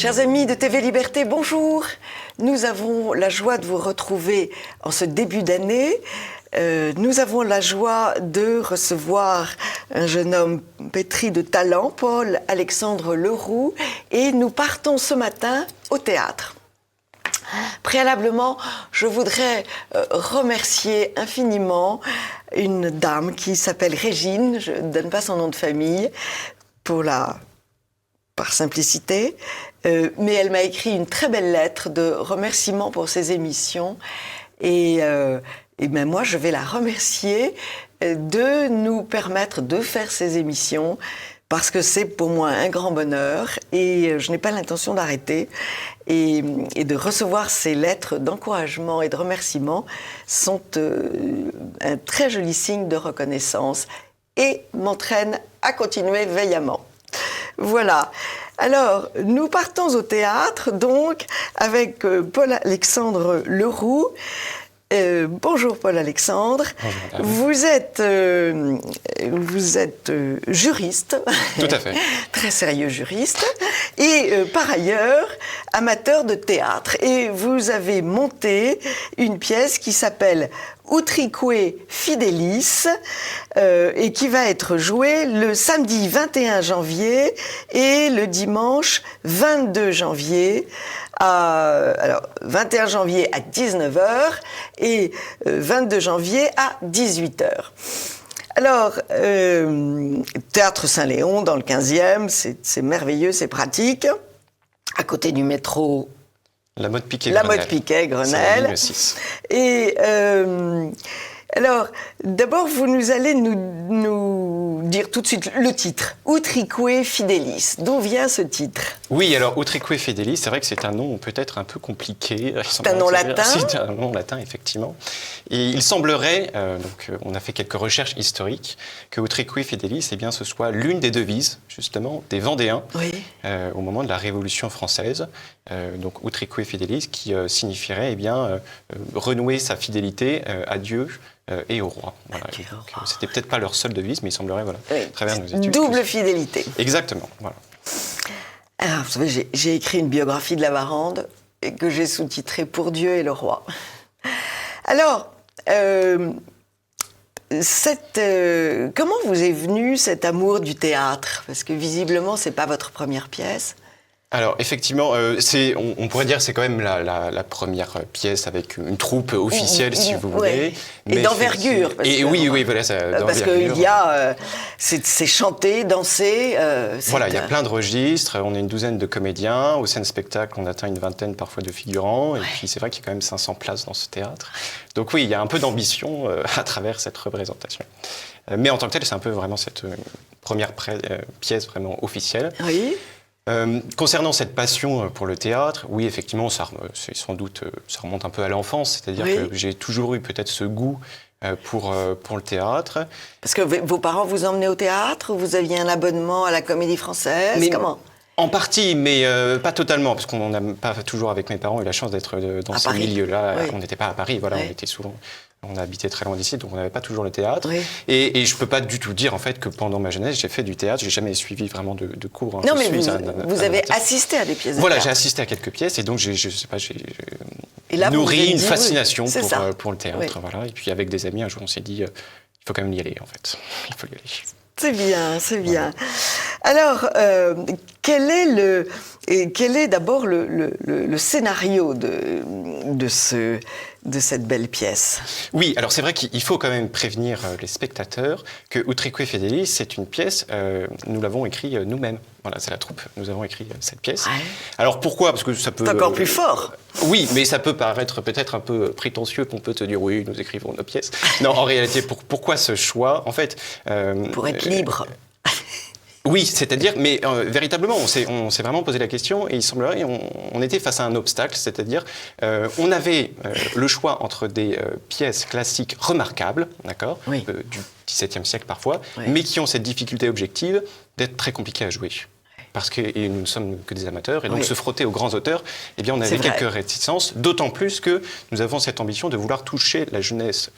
Chers amis de TV Liberté, bonjour. Nous avons la joie de vous retrouver en ce début d'année. Nous avons la joie de recevoir un jeune homme pétri de talent, Paul-Alexandre Leroux, et nous partons ce matin au théâtre. Préalablement, je voudrais remercier infiniment une dame qui s'appelle Régine, je ne donne pas son nom de famille, par simplicité, mais elle m'a écrit une très belle lettre de remerciement pour ses émissions et ben moi je vais la remercier de nous permettre de faire ces émissions parce que c'est pour moi un grand bonheur et je n'ai pas l'intention d'arrêter et de recevoir ces lettres d'encouragement et de remerciement sont un très joli signe de reconnaissance et m'entraînent à continuer vaillamment. Voilà. Alors, nous partons au théâtre, donc, avec Paul-Alexandre Leroux. Bonjour Paul-Alexandre. Bonjour, vous êtes juriste. Tout à fait. Très sérieux juriste. Et par ailleurs, amateur de théâtre. Et vous avez monté une pièce qui s'appelle Utrique Fidelis et qui va être jouée le samedi 21 janvier et le dimanche 22 janvier. Alors, 21 janvier à 19h et 22 janvier à 18h. Alors, Théâtre Saint-Léon, dans le 15e, c'est merveilleux, c'est pratique. À côté du métro... La Motte Piquet Grenelle. Et alors, d'abord, vous allez nous dire tout de suite le titre. Utrique Fidelis. D'où vient ce titre? Oui, alors Utrique Fidelis, c'est vrai que c'est un nom peut-être un peu compliqué. C'est un nom latin? C'est un nom latin, effectivement. Et il semblerait, donc on a fait quelques recherches historiques, que Utrique Fidelis, eh bien, ce soit l'une des devises, justement, des Vendéens, oui. Au moment de la Révolution française. Donc Utrique Fidelis, qui signifierait, eh bien, renouer sa fidélité à Dieu et au roi. Voilà. C'était peut-être pas leur seule devise, mais il semblerait, voilà, oui. à travers nos études. Double fidélité. Exactement, voilà. Alors, vous savez, j'ai écrit une biographie de Lavarande et que j'ai sous-titrée Pour Dieu et le roi. Alors, comment vous est venu cet amour du théâtre? Parce que visiblement, c'est pas votre première pièce. Alors, effectivement, on pourrait dire que c'est quand même la première pièce avec une troupe officielle, si vous voulez. Et d'envergure. Oui, voilà, d'envergure. Parce qu'il y a... c'est chanté, dansé... voilà, il y a plein de registres. On est une douzaine de comédiens. Au scène spectacle, on atteint une vingtaine parfois de figurants. Ouais. Et puis, c'est vrai qu'il y a quand même 500 places dans ce théâtre. Donc oui, il y a un peu d'ambition à travers cette représentation. Mais en tant que tel, c'est un peu vraiment cette première pièce vraiment officielle. Oui. Concernant cette passion pour le théâtre, oui, effectivement, ça remonte un peu à l'enfance, c'est-à-dire oui. que j'ai toujours eu peut-être ce goût pour le théâtre. Parce que vos parents vous emmenaient au théâtre, vous aviez un abonnement à la Comédie Française, comment? En partie, mais pas totalement, parce qu'on n'a pas toujours avec mes parents eu la chance d'être dans ce milieu-là. Oui. On n'était pas à Paris, voilà, oui. On habitait très loin d'ici, donc on n'avait pas toujours le théâtre. Oui. Et je ne peux pas du tout dire en fait que pendant ma jeunesse, j'ai fait du théâtre. Je n'ai jamais suivi vraiment de cours. Non, mais vous avez assisté à des pièces de Voilà, théâtre. j'ai assisté à quelques pièces et donc j'ai nourri une fascination pour le théâtre. Oui. Voilà. Et puis avec des amis, un jour, on s'est dit, il faut quand même y aller en fait. Il faut y aller. C'est bien, c'est bien. Alors, quel est d'abord le scénario de cette belle pièce? Oui, alors c'est vrai qu'il faut quand même prévenir les spectateurs que Utrique Fidelis, c'est une pièce, nous l'avons écrite nous-mêmes. Voilà, c'est la troupe, nous avons écrit cette pièce. Ouais. Alors pourquoi? Parce que ça peut... C'est encore plus fort. Oui, mais ça peut paraître peut-être un peu prétentieux qu'on peut te dire oui, nous écrivons nos pièces. Non, en réalité, pourquoi ce choix? En fait... pour être libre. Oui, c'est-à-dire, mais véritablement, on s'est vraiment posé la question et il semblerait on était face à un obstacle, c'est-à-dire on avait le choix entre des pièces classiques remarquables, d'accord, oui. Du XVIIe siècle parfois, oui. Mais qui ont cette difficulté objective d'être très compliquées à jouer. Parce que nous ne sommes que des amateurs, et donc se frotter aux grands auteurs, eh bien, on avait quelques réticences, d'autant plus que nous avons cette ambition de vouloir toucher la jeunesse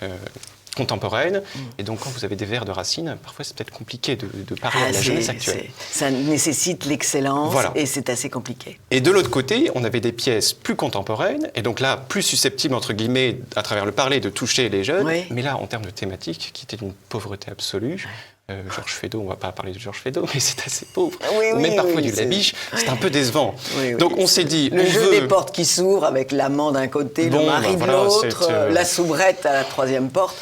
contemporaine. Et donc, quand vous avez des vers de Racine, parfois, c'est peut-être compliqué de parler à la jeunesse actuelle. Ça nécessite l'excellence et c'est assez compliqué. Et de l'autre côté, on avait des pièces plus contemporaines, et donc là, plus susceptibles, entre guillemets, à travers le parler, de toucher les jeunes. Oui. Mais là, en termes de thématique, qui était d'une pauvreté absolue. Georges Feydeau, on ne va pas parler de Georges Feydeau, mais c'est assez pauvre. Même parfois du Labiche, c'est un peu décevant. Donc on s'est dit... Le jeu des portes qui s'ouvrent avec l'amant d'un côté, le mari de l'autre, la soubrette à la troisième porte.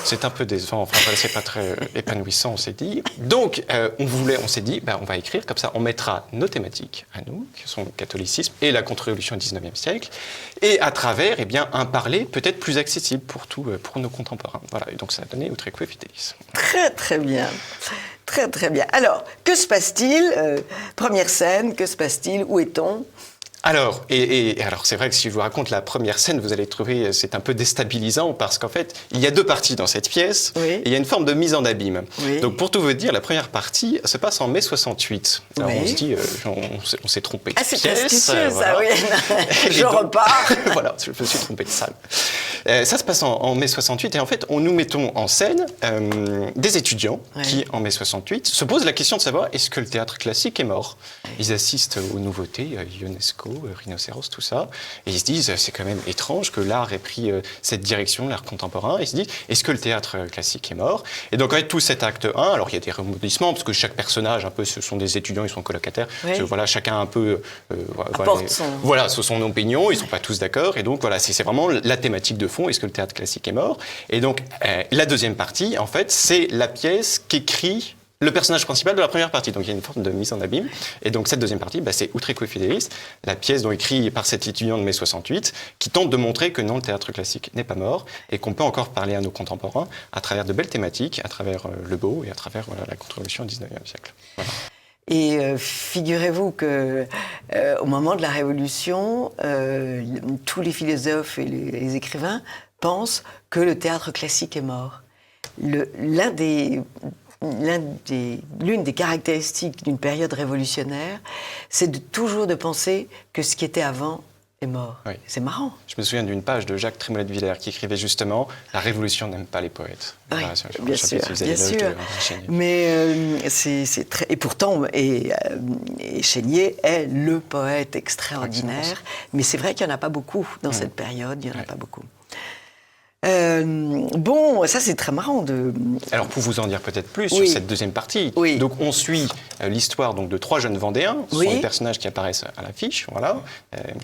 C'est un peu décevant, enfin c'est pas très épanouissant, on s'est dit. Donc on s'est dit, on va écrire, comme ça on mettra nos thématiques à nous, qui sont le catholicisme et la contre-révolution du 19e siècle, et à travers un parler peut-être plus accessible pour nos contemporains. Voilà, et donc ça a donné Utreque Fidelis. Très très bien. Très très bien. Alors, que se passe-t-il Première scène, que se passe-t-il Où est-on ? Alors, alors c'est vrai que si je vous raconte la première scène, vous allez trouver c'est un peu déstabilisant parce qu'en fait, il y a deux parties dans cette pièce et il y a une forme de mise en abîme. Oui. Donc pour tout vous dire, la première partie se passe en mai 68. Alors on se dit, on s'est trompé de pièce. C'est astucieux ça, oui. Je repars. Voilà, je me suis trompé de salle. Ça se passe en mai 68 et en fait, nous mettons en scène des étudiants qui, en mai 68, se posent la question de savoir est-ce que le théâtre classique est mort. Ils assistent aux nouveautés, Ionesco, Rhinocéros, tout ça, et ils se disent c'est quand même étrange que l'art ait pris cette direction, l'art contemporain. Ils se disent est-ce que le théâtre classique est mort? Et donc en fait tout cet acte 1, alors il y a des rebondissements parce que chaque personnage un peu ce sont des étudiants, ils sont colocataires, voilà chacun un peu voilà son opinion, ils sont pas tous d'accord et donc voilà c'est vraiment la thématique de fond, est-ce que le théâtre classique est mort? Et donc la deuxième partie en fait c'est la pièce qu'écrit le personnage principal de la première partie. Donc il y a une forme de mise en abîme. Et donc cette deuxième partie, c'est Utreque Fidelis, la pièce donc écrite par cet étudiant de mai 68, qui tente de montrer que non, le théâtre classique n'est pas mort et qu'on peut encore parler à nos contemporains à travers de belles thématiques, à travers le beau et à travers la contre-révolution au 19e siècle. Voilà. Et figurez-vous qu'au moment de la Révolution, tous les philosophes et les écrivains pensent que le théâtre classique est mort. L'une des caractéristiques d'une période révolutionnaire, c'est toujours de penser que ce qui était avant est mort. Oui. C'est marrant. Je me souviens d'une page de Jacques Trémollet de Villers qui écrivait justement « La Révolution n'aime pas les poètes ». Oui, voilà, bien sûr. Mais c'est très... Et pourtant, Chénier est le poète extraordinaire. Mais c'est vrai qu'il n'y en a pas beaucoup dans cette période. Il n'y en a pas beaucoup. Bon, ça c'est très marrant de... Alors pour vous en dire peut-être plus sur cette deuxième partie, donc on suit l'histoire donc, de trois jeunes Vendéens, ce sont les personnages qui apparaissent à l'affiche, voilà,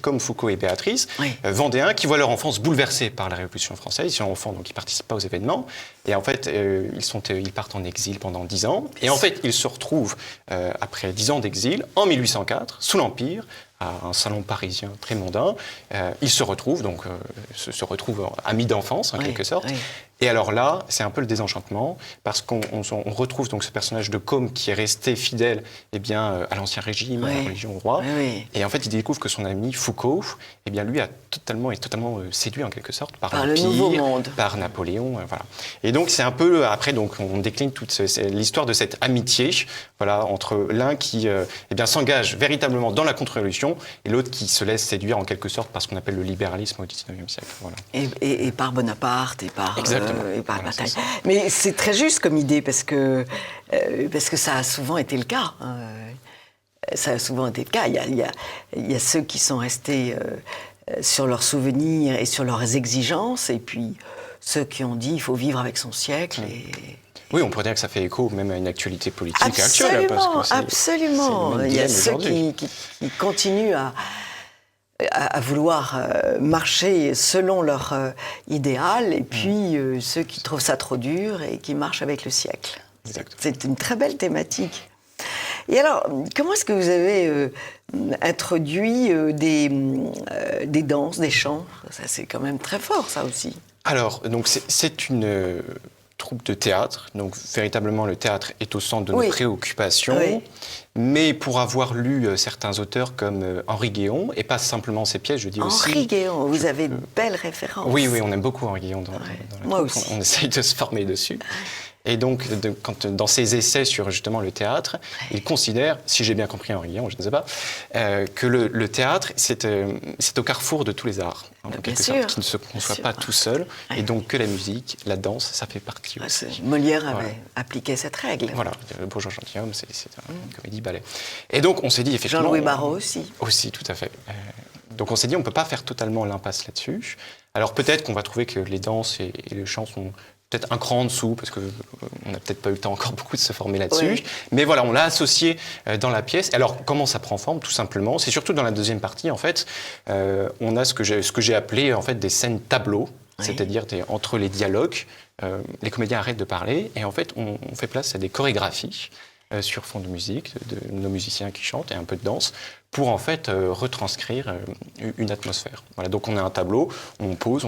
comme Foucault et Béatrice, Vendéens qui voient leur enfance bouleversée par la Révolution française, ils sont enfants donc ils ne participent pas aux événements, et en fait ils partent en exil pendant 10 ans, et en fait ils se retrouvent après 10 ans d'exil, en 1804, sous l'Empire, à un salon parisien très mondain. Ils se retrouvent, donc se retrouvent amis d'enfance, en quelque sorte. Et alors là, c'est un peu le désenchantement, parce qu'on retrouve donc ce personnage de Côme qui est resté fidèle à l'Ancien Régime, à la religion au roi. Et en fait, il découvre que son ami Foucault, lui, est totalement séduit en quelque sorte par l'Empire, le Nouveau Monde, par Napoléon. Voilà. Et donc, c'est un peu, après, donc, on décline toute l'histoire de cette amitié entre l'un qui s'engage véritablement dans la contre-révolution et l'autre qui se laisse séduire en quelque sorte par ce qu'on appelle le libéralisme au XIXe siècle. Voilà. Et par Bonaparte, et par... Exactement. Et par bataille. Mais c'est très juste comme idée parce que ça a souvent été le cas. Ça a souvent été le cas. Il y a ceux qui sont restés sur leurs souvenirs et sur leurs exigences, et puis ceux qui ont dit il faut vivre avec son siècle. Oui, on pourrait dire que ça fait écho même à une actualité politique actuelle. Absolument. Il y a ceux qui continuent à vouloir marcher selon leur idéal, et puis ceux qui trouvent ça trop dur et qui marchent avec le siècle. Exactement. C'est une très belle thématique. Et alors, comment est-ce que vous avez introduit des danses, des chants? Ça, c'est quand même très fort, ça aussi. Alors, donc c'est une troupe de théâtre, donc véritablement le théâtre est au centre de nos préoccupations, mais pour avoir lu certains auteurs comme Henri Guéon, et pas simplement ses pièces, je dis aussi... Henri Guéon, vous avez de belles références. Oui, on aime beaucoup Henri Guéon dans Moi troupe. aussi. On essaye de se former dessus. Et donc, dans ses essais sur justement le théâtre, il considère, si j'ai bien compris Henri Guillon, je ne sais pas, que le théâtre, c'est au carrefour de tous les arts, en quelque sorte, qui ne se conçoit pas tout seul, et donc que la musique, la danse, ça fait partie aussi. Molière avait appliqué cette règle. Voilà, le Bourgeois gentilhomme, c'est une comédie-ballet. Et donc, on s'est dit effectivement... Jean-Louis Barrault aussi. Aussi, tout à fait. Donc, on s'est dit, on ne peut pas faire totalement l'impasse là-dessus. Alors, peut-être qu'on va trouver que les danses et les chants sont peut-être un cran en dessous, parce qu'on n'a peut-être pas eu le temps encore beaucoup de se former là-dessus. Oui. Mais voilà, on l'a associé dans la pièce. Alors, comment ça prend forme, tout simplement? C'est surtout dans la deuxième partie, en fait, on a ce que j'ai appelé, en fait, des scènes tableaux, c'est-à-dire entre les dialogues, les comédiens arrêtent de parler, et en fait, on fait place à des chorégraphies sur fond de musique, de nos musiciens qui chantent, et un peu de danse, pour en fait retranscrire une atmosphère. Voilà, donc on a un tableau, on pose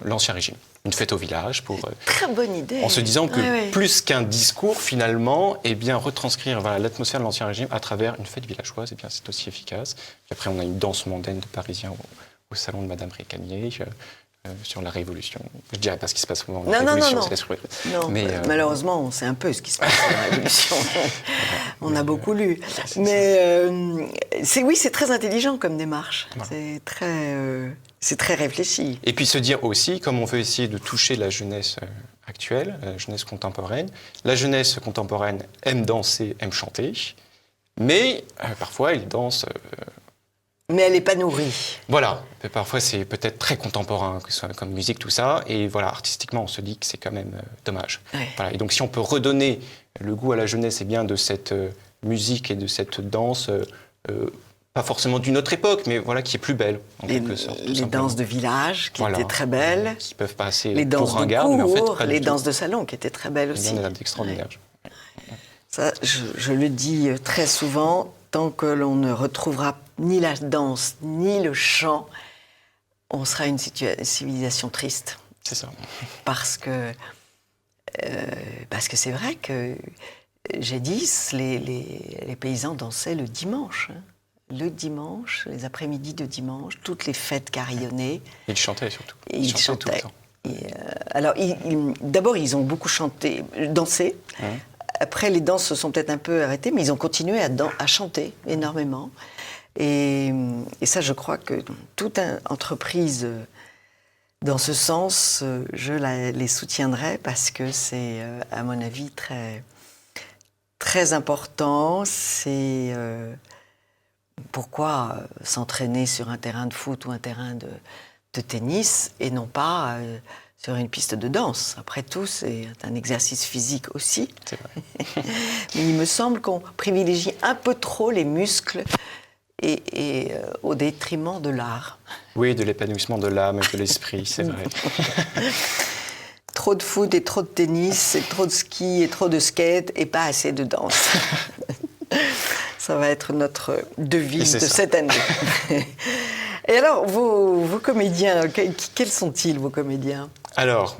l'Ancien Régime, une fête au village pour... Très bonne idée. En se disant que plus qu'un discours, finalement, eh bien, retranscrire l'atmosphère de l'Ancien Régime à travers une fête villageoise, eh bien, c'est aussi efficace. Puis après, on a une danse mondaine de Parisiens au salon de Madame Récamier, sur la Révolution. Je ne dirais pas ce qui se passe au moment de la Révolution, c'est la surprise. Non, mais malheureusement, on sait un peu ce qui se passe dans la Révolution. On a beaucoup lu. Mais c'est très intelligent comme démarche. Ouais. C'est très réfléchi. Et puis se dire aussi, comme on veut essayer de toucher la jeunesse actuelle, la jeunesse contemporaine, la jeunesse contemporaine aime danser, aime chanter, mais parfois ils dansent... Mais elle n'est pas nourrie. Voilà, parfois c'est peut-être très contemporain, que ce soit comme musique, tout ça, et voilà, artistiquement on se dit que c'est quand même dommage. Ouais. Voilà, et donc si on peut redonner le goût à la jeunesse et bien de cette musique et de cette danse, pas forcément d'une autre époque, mais voilà, qui est plus belle, en quelque sorte. Les danses de village, qui étaient très belles. Qui peuvent passer les danses pour ringard, mais en fait pas les du danses tout. de salon, qui étaient très belles aussi. Il y en a d'extraordinaires. Ouais. Ça, je le dis très souvent, tant que l'on ne retrouvera ni la danse, ni le chant, on sera une civilisation triste. C'est ça. Parce que c'est vrai que jadis, les paysans dansaient le dimanche. Le dimanche, les après-midi de dimanche, toutes les fêtes carillonnées. Ils chantaient surtout. Ils chantaient tout le temps. Alors, d'abord, ils ont beaucoup dansé. Après, les danses se sont peut-être un peu arrêtées, mais ils ont continué à chanter énormément. Et ça, je crois que toute entreprise dans ce sens, je les soutiendrai parce que c'est, à mon avis, très, très important. C'est pourquoi s'entraîner sur un terrain de foot ou un terrain de tennis et non pas sur une piste de danse. Après tout, c'est un exercice physique aussi. C'est vrai. Mais il me semble qu'on privilégie un peu trop les muscles et au détriment de l'art. Oui, de l'épanouissement de l'âme et de l'esprit, c'est vrai. Trop de foot et trop de tennis, et trop de ski et trop de skate et pas assez de danse. Ça va être notre devise de cette année. Et alors, vos comédiens, quels sont-ils, vos comédiens? Alors,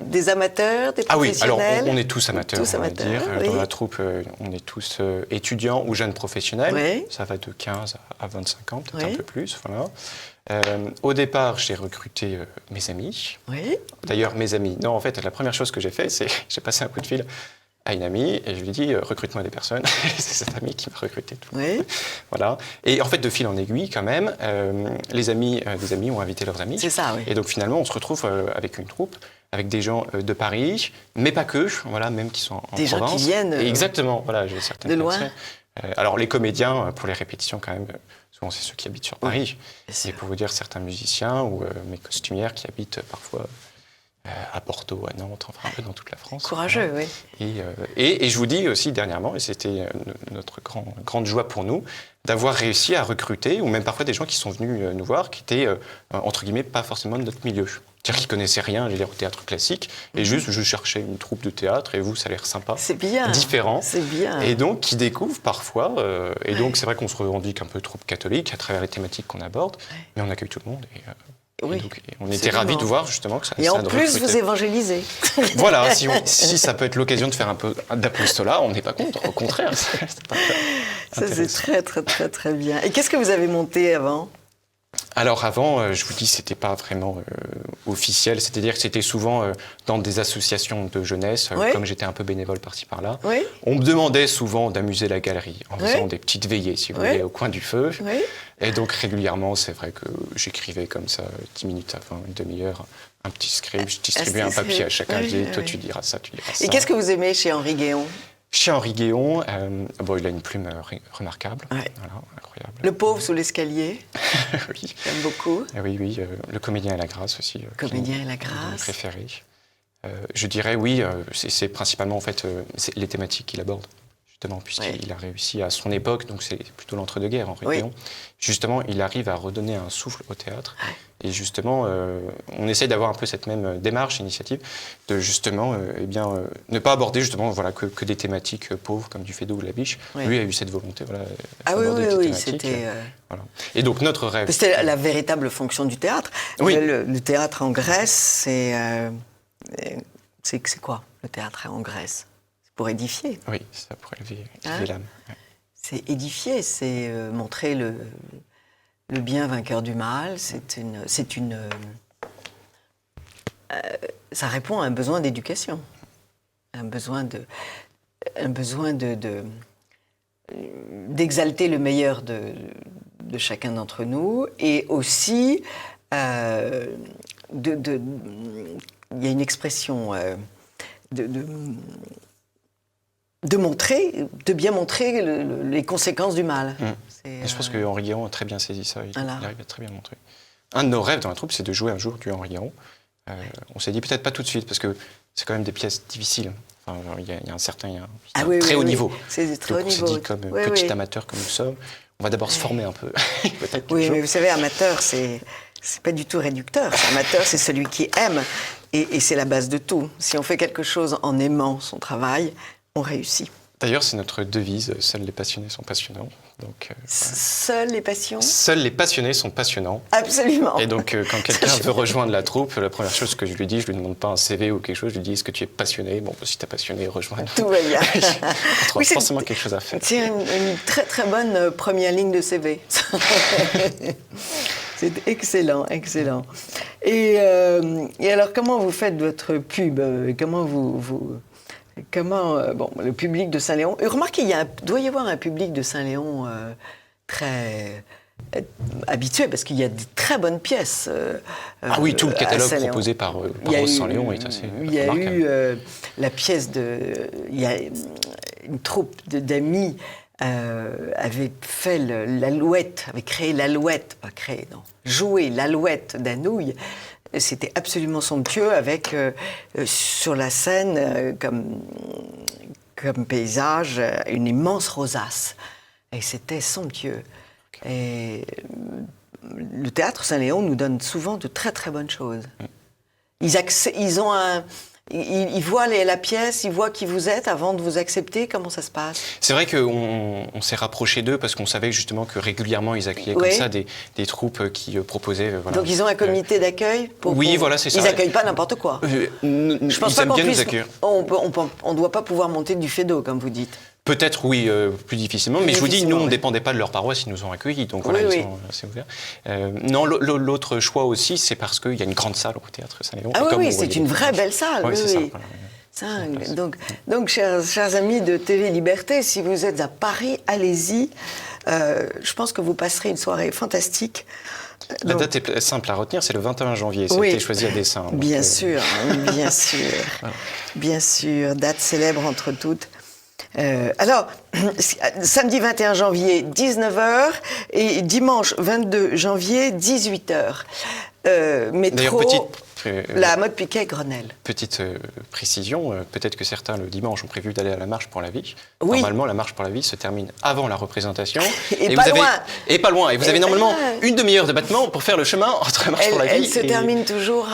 des amateurs, des professionnels? Ah oui, alors on est tous amateurs, on va dire. Oui. Dans la troupe, on est tous étudiants ou jeunes professionnels. Oui. Ça va de 15 à 25 ans, peut-être un peu plus. Voilà. Au départ, j'ai recruté mes amis. Oui. D'ailleurs, mes amis. Non, en fait, la première chose que j'ai fait, c'est j'ai passé un coup de fil à une amie et je lui ai dit recrute-moi des personnes. C'est cette amie qui m'a recruté. Oui. Voilà. Et en fait, de fil en aiguille, quand même, les amis des amis ont invité leurs amis. C'est ça, oui. Et donc finalement, on se retrouve avec une troupe, avec des gens de Paris, mais pas que, voilà, même qui sont en des province. Gens qui viennent exactement, voilà, j'ai certaines de loin. Alors les comédiens, pour les répétitions, quand même, souvent c'est ceux qui habitent sur Paris. Et pour vous dire, certains musiciens ou mes costumières qui habitent parfois à Bordeaux, à Nantes, enfin un peu dans toute la France. Courageux, voilà. Oui. Et je vous dis aussi dernièrement, et c'était notre grande joie pour nous, d'avoir réussi à recruter, ou même parfois des gens qui sont venus nous voir, qui étaient, entre guillemets, pas forcément de notre milieu. C'est-à-dire qu'ils connaissaient rien, au théâtre classique, et juste, je cherchais une troupe de théâtre, et vous, ça a l'air sympa. C'est bien. Différent. C'est bien. Et donc, qui découvrent parfois, et donc c'est vrai qu'on se revendique un peu troupe catholique à travers les thématiques qu'on aborde, mais on accueille tout le monde, oui, et donc, on était ravis de voir justement que ça. Et en plus, vous évangélisez. Voilà, si ça peut être l'occasion de faire un peu d'apostolat, on n'est pas contre. Au contraire, ça c'est très très très très bien. Et qu'est-ce que vous avez monté avant? Alors avant, je vous dis, c'était pas vraiment officiel, c'est-à-dire que c'était souvent dans des associations de jeunesse, Oui. comme j'étais un peu bénévole par-ci par-là. Oui. On me demandait souvent d'amuser la galerie en Oui. faisant des petites veillées, si vous Oui. voulez, au coin du feu. Oui. Et donc régulièrement, c'est vrai que j'écrivais comme ça, 10 minutes avant, une demi-heure, un petit script, je distribuais un papier à chacun, je disais, toi tu diras ça, tu diras ça. Et qu'est-ce que vous aimez chez Henri Guéon? Chez Henri Guéon, bon, il a une plume remarquable, Ouais. voilà, incroyable. Le pauvre sous l'escalier, Oui. j'aime beaucoup. Oui, oui, le comédien et la grâce aussi. Comédien et la Mon grâce. préféré. Je dirais oui, c'est principalement en fait c'est les thématiques qu'il aborde, justement, puisqu'il a réussi à son époque, donc c'est plutôt l'entre-deux-guerres, Henri Guéon. Justement, il arrive à redonner un souffle au théâtre. Et justement, on essaye d'avoir un peu cette même démarche, initiative, de justement, ne pas aborder justement, voilà, que des thématiques pauvres comme du Fédot ou de la Biche. Oui. Lui a eu cette volonté, voilà. Oui, des thématiques, c'était... voilà. Et donc notre rêve. C'était la véritable fonction du théâtre. Oui. Le théâtre en Grèce, c'est quoi, le théâtre en Grèce? C'est pour édifier. Oui, ça pourrait élever l'âme. Ouais. C'est édifier, c'est montrer le bien vainqueur du mal. Ça répond à un besoin d'éducation, un besoin d'exalter le meilleur de chacun d'entre nous, et aussi il y a une expression de bien montrer les conséquences du mal. Et je pense que Henri Guéon a très bien saisi ça, il Voilà. arrive à très bien le montrer. Un de nos rêves dans la troupe, c'est de jouer un jour du Henri Guéon. On s'est dit peut-être pas tout de suite, parce que c'est quand même des pièces difficiles. Enfin, il y a un certain très haut niveau. C'est très haut Donc niveau. on s'est dit, comme petit amateur comme nous sommes, on va d'abord se former un peu. Peut-être Oui, qu'un jour- mais vous savez, amateur, c'est pas du tout réducteur. Amateur, c'est celui qui aime. Et c'est la base de tout. Si on fait quelque chose en aimant son travail, on réussit. D'ailleurs, c'est notre devise, seuls les passionnés sont passionnants. Donc, voilà. Seules les passions? Seuls les passionnés sont passionnants. Absolument. Et donc, quand quelqu'un veut rejoindre la troupe, la première chose que je lui dis, je lui demande pas un CV ou quelque chose, je lui dis, est-ce que tu es passionné? Bon, si tu es passionné, rejoins-nous. Tout va bien. On trouve Oui, forcément quelque chose à faire. C'est une très très bonne première ligne de CV. C'est excellent, excellent. Et alors, comment vous faites votre pub? Bon, le public de Saint-Léon... Remarquez, doit y avoir un public de Saint-Léon très habitué, parce qu'il y a de très bonnes pièces. Ah oui, tout le à catalogue Saint-Léon. proposé par Rose Saint-Léon est assez Il y a remarquable. eu la pièce il y a une troupe d'amis avait fait l'Alouette, avait créé l'Alouette, pas créé, non, joué l'Alouette d'Anouilh. C'était absolument somptueux, avec sur la scène comme paysage une immense rosace. Et c'était somptueux. Et le théâtre Saint-Léon nous donne souvent de très très bonnes choses. Ils voient la pièce, ils voient qui vous êtes avant de vous accepter. Comment ça se passe? C'est vrai qu'on s'est rapproché d'eux parce qu'on savait justement que régulièrement ils accueillaient comme ça des troupes qui proposaient. Voilà. Donc ils ont un comité d'accueil Oui, voilà, c'est ça. Ils n'accueillent pas n'importe quoi. Je pense ils pas aiment qu'on bien nous puisse- accueillir. On ne doit pas pouvoir monter du Fédot, comme vous dites. Peut-être, oui, plus difficilement. Mais je vous dis, nous, on ne oui. dépendait pas de leur paroisse, ils nous ont accueillis. Donc voilà, Oui, ils sont assez ouverts. Non, l'autre choix aussi, c'est parce qu'il y a une grande salle au théâtre Saint-Léon. Ah Et comme oui, on c'est voyait une les vraie images. belle salle. Oui, c'est ça. oui. Voilà. Donc chers amis de TV Liberté, si vous êtes à Paris, allez-y. Je pense que vous passerez une soirée fantastique. La Donc, date est simple à retenir, c'est le 21 janvier. Oui. C'était choisi à dessein. Donc, bien sûr, bien sûr, bien sûr, date célèbre entre toutes. Alors, samedi 21 janvier, 19h, et dimanche 22 janvier, 18h. Métro, D'ailleurs, la mode Piquet-Grenelle. petite précision, peut-être que certains le dimanche ont prévu d'aller à la marche pour la vie. Oui. Normalement, la marche pour la vie se termine avant la représentation. Et pas loin. Et pas loin. Et vous avez Et normalement pas loin. une demi-heure de battement pour faire le chemin entre la marche pour la vie. Elle se termine toujours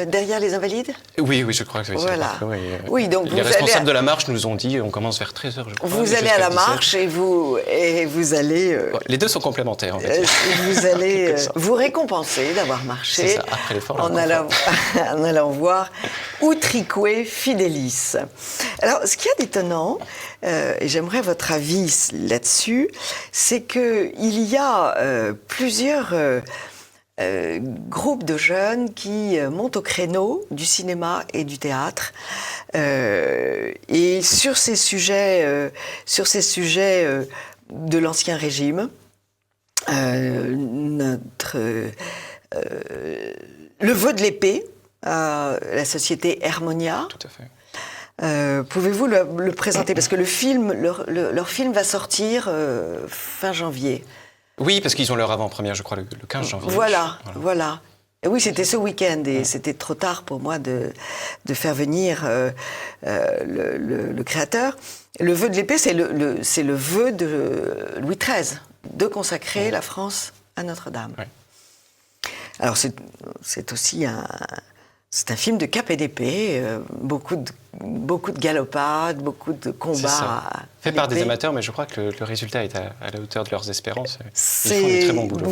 derrière les Invalides? Oui, je crois que oui. Voilà. C'est parfait, oui. Oui, donc les vous allez responsables de la marche nous ont dit on commence vers 13h, je crois. Vous allez à la marche et vous allez... Ouais, les deux sont complémentaires, en fait. vous allez Quelque sorte. vous récompenser d'avoir marché. C'est ça, après l'effort, le en allant voir Utrique Fidelis. Alors, ce qu'il y a d'étonnant, et j'aimerais votre avis là-dessus, c'est qu'il y a plusieurs groupe de jeunes qui montent au créneau du cinéma et du théâtre. Et sur ces sujets de l'Ancien Régime, le vœu de l'épée, la société Hermonia. Tout à fait. Pouvez-vous le présenter? Parce que leur film va sortir fin janvier. Oui, parce qu'ils ont leur avant-première, je crois, le 15 janvier. Voilà. Et oui, c'était ce week-end et c'était trop tard pour moi de faire venir le créateur. Le vœu de l'épée, c'est le vœu de Louis XIII, de consacrer la France à Notre-Dame. Oui. Alors c'est aussi c'est un film de cap et d'épée, beaucoup de galopades, beaucoup de combats. Fait par des amateurs, mais je crois que le résultat est à la hauteur de leurs espérances. Ils font C'est du très bon boulot.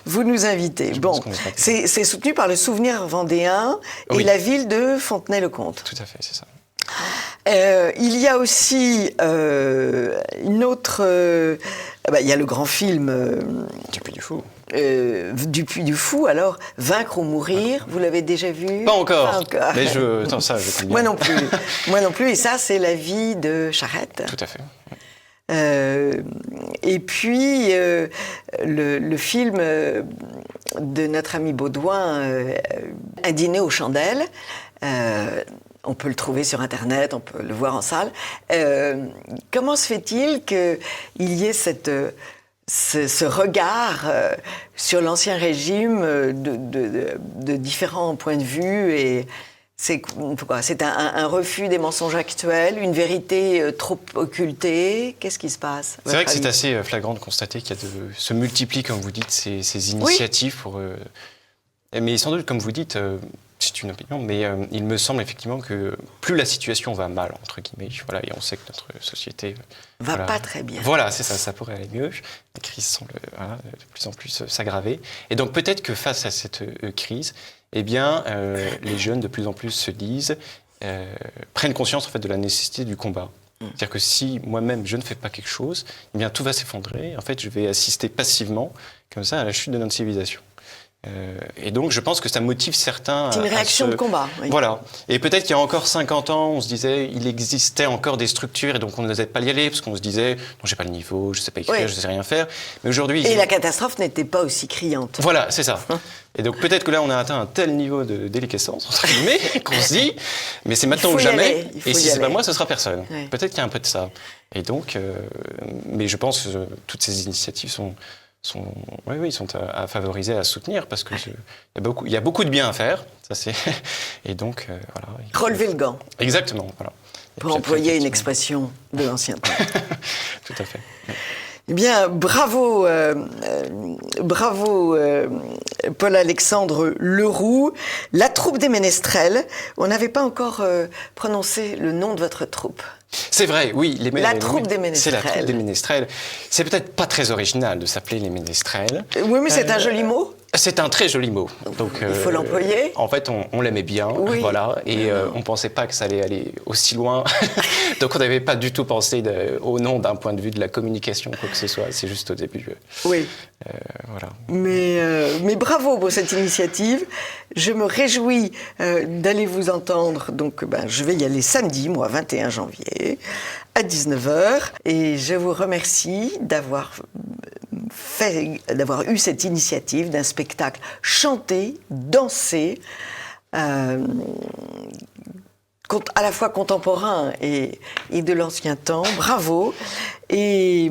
Vous nous invitez. Bon, c'est soutenu par le Souvenir vendéen et la ville de Fontenay-le-Comte. Tout à fait, c'est ça. Il y a aussi une autre... il y a le grand film... Du Puy du Fou. Du Puy du Fou, alors, Vaincre ou mourir, vous l'avez déjà vu? Pas encore. Mais ça, je connais bien. Moi non plus, et ça, c'est la vie de Charette. Tout à fait. Et puis, le film de notre ami Baudouin, Un dîner aux chandelles, on peut le trouver sur Internet, on peut le voir en salle. Comment se fait-il qu'il y ait ce regard sur l'Ancien Régime de différents points de vue et c'est un refus des mensonges actuels, une vérité trop occultée. Qu'est-ce qui se passe? C'est vrai que c'est assez flagrant de constater qu'il se multiplient, comme vous dites, ces initiatives pour... mais sans doute, comme vous dites, c'est une opinion, mais il me semble effectivement que plus la situation va mal, entre guillemets, et on sait que notre société... va pas très bien. Voilà, c'est ça pourrait aller mieux. Les crises semblent de plus en plus s'aggraver. Et donc peut-être que face à cette crise, eh bien, les jeunes de plus en plus se disent, prennent conscience en fait de la nécessité du combat. C'est-à-dire que si moi-même je ne fais pas quelque chose, eh bien tout va s'effondrer. En fait, je vais assister passivement, comme ça, à la chute de notre civilisation. Et donc, je pense que ça motive certains... C'est une réaction de combat. Oui. Voilà. Et peut-être qu'il y a encore 50 ans, on se disait il existait encore des structures et donc on n'osait pas y aller parce qu'on se disait non, j'ai pas le niveau, je sais pas écrire, je sais rien faire. Mais aujourd'hui... Et la catastrophe n'était pas aussi criante. Voilà, c'est ça. Et donc peut-être que là, on a atteint un tel niveau de déliquescence, entre guillemets, qu'on se dit mais c'est maintenant ou jamais. Et si c'est pas moi, ce sera personne. Oui. Peut-être qu'il y a un peu de ça. Et donc, mais je pense que toutes ces initiatives sont à favoriser, à soutenir, parce qu'il y a beaucoup de bien à faire. Et donc, voilà. Relever le gant. Exactement, voilà. Pour employer une expression de l'ancien temps. Tout à fait. Eh bien, bravo, Paul-Alexandre Leroux. La troupe des Ménestrels. On n'avait pas encore prononcé le nom de votre troupe. C'est vrai, oui. La troupe des Ménestrels. C'est la troupe des Ménestrels. C'est peut-être pas très original de s'appeler les Ménestrels. Oui, mais c'est un joli mot. C'est un très joli mot. Donc, il faut l'employer. En fait, on l'aimait bien, voilà, et on pensait pas que ça allait aller aussi loin. Donc, on n'avait pas du tout pensé au nom d'un point de vue de la communication, quoi que ce soit. C'est juste au début. Oui. Voilà. Mais bravo pour cette initiative. Je me réjouis d'aller vous entendre. Donc, je vais y aller samedi, 21 janvier, à 19h. Et je vous remercie d'avoir eu cette initiative d'un spectacle chanté, dansé, à la fois contemporain et de l'ancien temps. Bravo. Et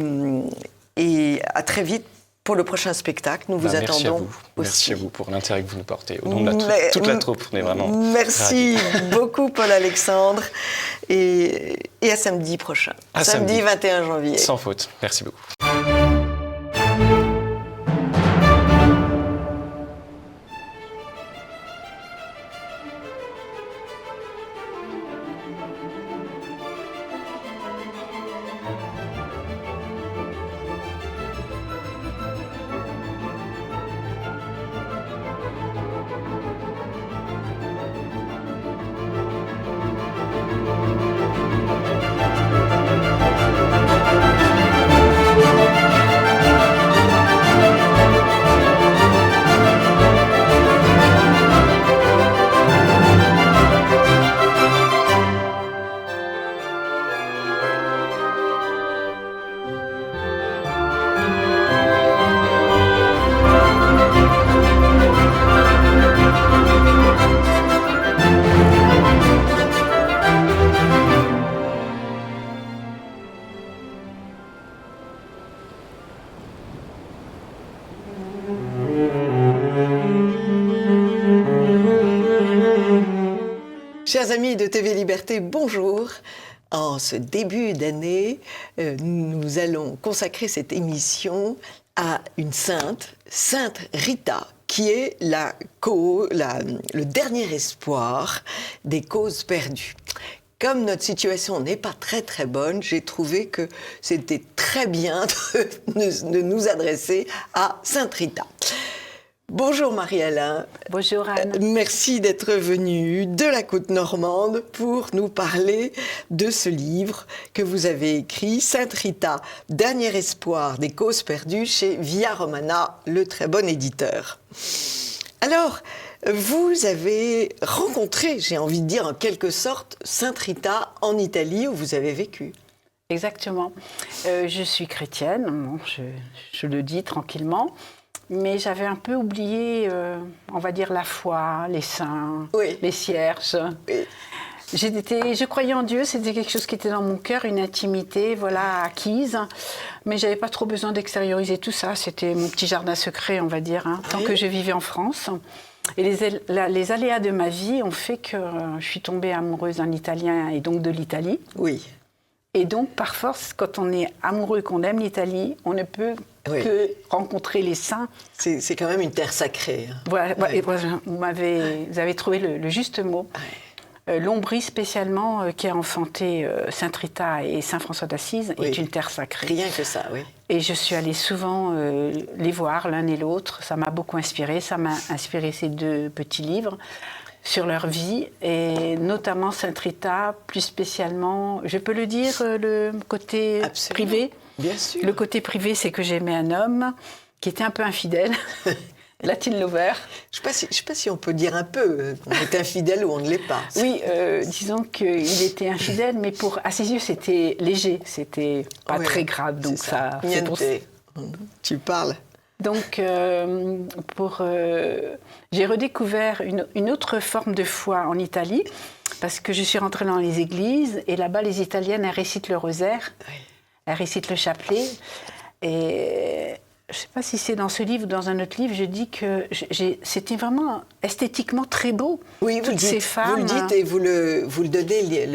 à très vite pour le prochain spectacle. Nous vous attendons aussi. Merci à vous pour l'intérêt que vous nous portez. Au nom de toute la troupe, on est vraiment merci beaucoup, Paul-Alexandre. Et à samedi prochain. Samedi 21 janvier. Sans faute. Merci beaucoup. Chers amis de TV Liberté, bonjour. En ce début d'année, nous allons consacrer cette émission à une sainte, Sainte Rita, qui est le dernier espoir des causes perdues. Comme notre situation n'est pas très très bonne, j'ai trouvé que c'était très bien de nous adresser à Sainte Rita. Bonjour Marie-Alain. Bonjour Anne. Merci d'être venue de la côte normande pour nous parler de ce livre que vous avez écrit, Sainte Rita, dernier espoir des causes perdues, chez Via Romana, le très bon éditeur. Alors, vous avez rencontré, j'ai envie de dire en quelque sorte, Sainte Rita en Italie où vous avez vécu. Exactement. Je suis chrétienne, bon, je le dis tranquillement. Mais j'avais un peu oublié, on va dire, la foi, les saints, oui. les cierges. Oui. Je croyais en Dieu, c'était quelque chose qui était dans mon cœur, une intimité, voilà, acquise. Mais j'avais pas trop besoin d'extérioriser tout ça. C'était mon petit jardin secret, on va dire, tant que je vivais en France. Et les aléas de ma vie ont fait que je suis tombée amoureuse d'un Italien et donc de l'Italie. Oui. Et donc, par force, quand on est amoureux, qu'on aime l'Italie, on ne peut que rencontrer les saints. C'est quand même une terre sacrée. Voilà, vous avez trouvé le juste mot. L'Ombrie, spécialement, qui a enfanté Sainte Rita et Saint François d'Assise, est une terre sacrée. Rien que ça, oui. Et je suis allée souvent les voir, l'un et l'autre. Ça m'a beaucoup inspirée. Ça m'a inspiré ces 2 petits livres sur leur vie, et notamment Sainte Rita, plus spécialement, je peux le dire, le côté privé. Bien sûr. Le côté privé, c'est que j'aimais un homme qui était un peu infidèle, Latin lover. Je ne sais pas si on peut dire un peu qu'on est infidèle ou on ne l'est pas. Oui, disons qu'il était infidèle, mais à ses yeux, c'était léger, c'était pas très grave. Donc ça. Tu parles. Donc, j'ai redécouvert une autre forme de foi en Italie, parce que je suis rentrée dans les églises, et là-bas, les Italiennes, elles récitent le rosaire, elles récitent le chapelet, et je ne sais pas si c'est dans ce livre ou dans un autre livre, je dis que c'était vraiment esthétiquement très beau. Oui, toutes ces femmes. Vous le dites et vous le donnez,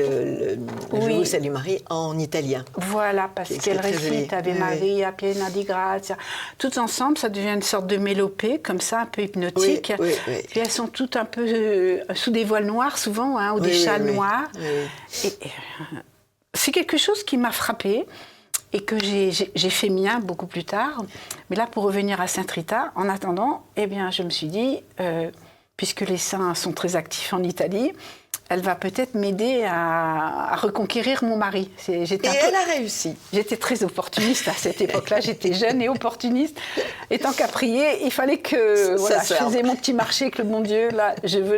Je vous salue Marie, en italien. Voilà, parce qu'elles récitent Ave Maria, piena di grazia. Toutes ensemble, ça devient une sorte de mélopée, comme ça, un peu hypnotique. Oui. Puis elles sont toutes un peu sous des voiles noirs, souvent, ou des châles noirs. Et c'est quelque chose qui m'a frappée, et que j'ai fait mien beaucoup plus tard. Mais là, pour revenir à Sainte Rita, en attendant, eh bien, je me suis dit, puisque les saints sont très actifs en Italie, elle va peut-être m'aider à reconquérir mon mari. Elle a réussi. J'étais très opportuniste à cette époque-là, j'étais jeune et opportuniste. Et tant qu'à prier, il fallait que je faisais mon petit marché avec le bon Dieu. Là, je veux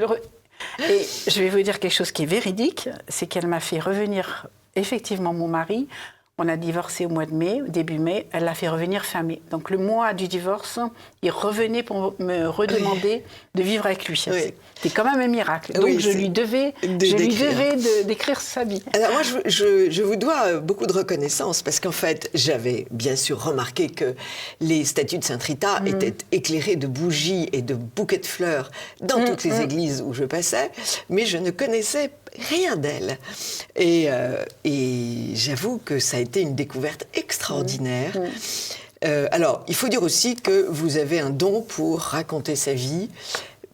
Et je vais vous dire quelque chose qui est véridique, c'est qu'elle m'a fait revenir effectivement mon mari. On a divorcé au mois de mai, début mai. Elle l'a fait revenir fin mai. Donc le mois du divorce, il revenait pour me redemander de vivre avec lui. Oui. C'était quand même un miracle. Donc je lui devais d'écrire sa vie. Alors moi, je vous dois beaucoup de reconnaissance parce qu'en fait, j'avais bien sûr remarqué que les statues de Sainte Rita étaient éclairées de bougies et de bouquets de fleurs dans toutes les églises où je passais, mais je ne connaissais rien d'elle. Et j'avoue que ça a été une découverte extraordinaire. Alors, il faut dire aussi que vous avez un don pour raconter sa vie.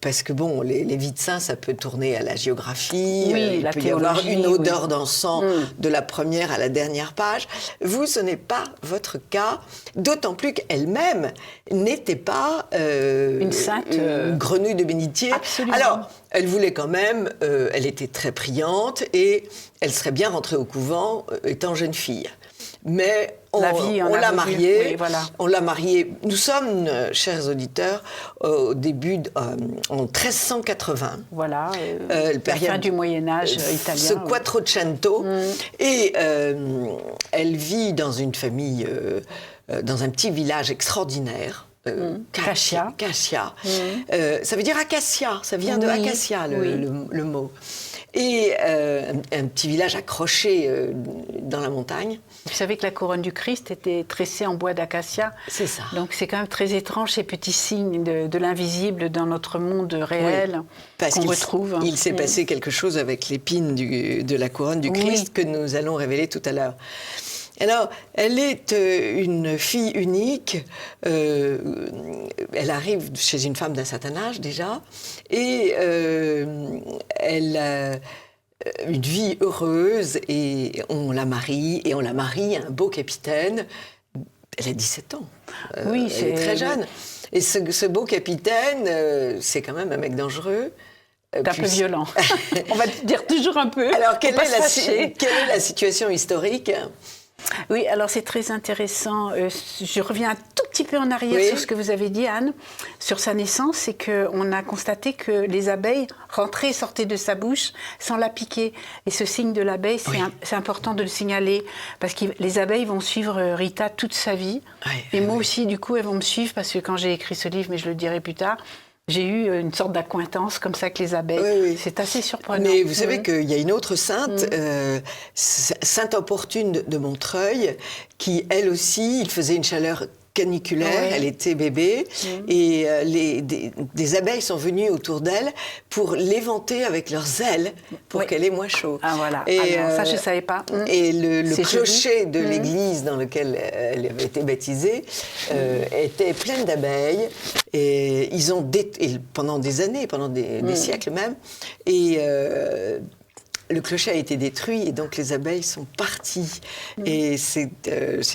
Parce que bon, les vies de saints, ça peut tourner à la géographie, il peut y avoir une odeur d'encens de la première à la dernière page. Vous, ce n'est pas votre cas, d'autant plus qu'elle-même n'était pas une sainte, une grenouille de bénitier. Absolument. Alors, elle voulait quand même, elle était très priante et elle serait bien rentrée au couvent étant jeune fille. Mais on l'a mariée. Oui, voilà. On l'a mariée. Nous sommes, chers auditeurs, au début en 1380. Voilà. La fin du Moyen Âge italien. Ce Quattrocento. Et elle vit dans une famille, dans un petit village extraordinaire. Cassia. Ça veut dire acacia. Ça vient de acacia, le mot. et un petit village accroché dans la montagne. Vous savez que la couronne du Christ était tressée en bois d'acacia. C'est ça. Donc c'est quand même très étrange, ces petits signes de l'invisible dans notre monde réel qu'on retrouve. Il s'est passé quelque chose avec l'épine de la couronne du Christ que nous allons révéler tout à l'heure. Alors, elle est une fille unique. Elle arrive chez une femme d'un certain âge déjà, et elle a une vie heureuse, et on la marie à un beau capitaine. Elle a 17 ans. Elle est très jeune. Et ce beau capitaine, c'est quand même un mec dangereux. Un peu violent. On va dire toujours un peu. Alors, quelle est la situation historique ? Oui, alors c'est très intéressant. Je reviens un tout petit peu en arrière sur ce que vous avez dit, Anne, sur sa naissance. C'est qu'on a constaté que les abeilles rentraient et sortaient de sa bouche sans la piquer. Et ce signe de l'abeille, c'est important de le signaler, parce que les abeilles vont suivre Rita toute sa vie. Et moi aussi, du coup, elles vont me suivre, parce que quand j'ai écrit ce livre, mais je le dirai plus tard, j'ai eu une sorte d'accointance comme ça avec les abeilles. C'est assez surprenant. Mais vous savez qu'il y a une autre sainte, Sainte Opportune de Montreuil, qui, elle aussi, il faisait une chaleur caniculaire, elle était bébé, et des abeilles sont venues autour d'elle pour l'éventer avec leurs ailes, pour qu'elle ait moins chaud. Ah voilà, et, ça je ne savais pas. Et le clocher de l'église dans lequel elle avait été baptisée était plein d'abeilles, et ils ont pendant des années, pendant des siècles même, et le clocher a été détruit, et donc les abeilles sont parties. Et c'est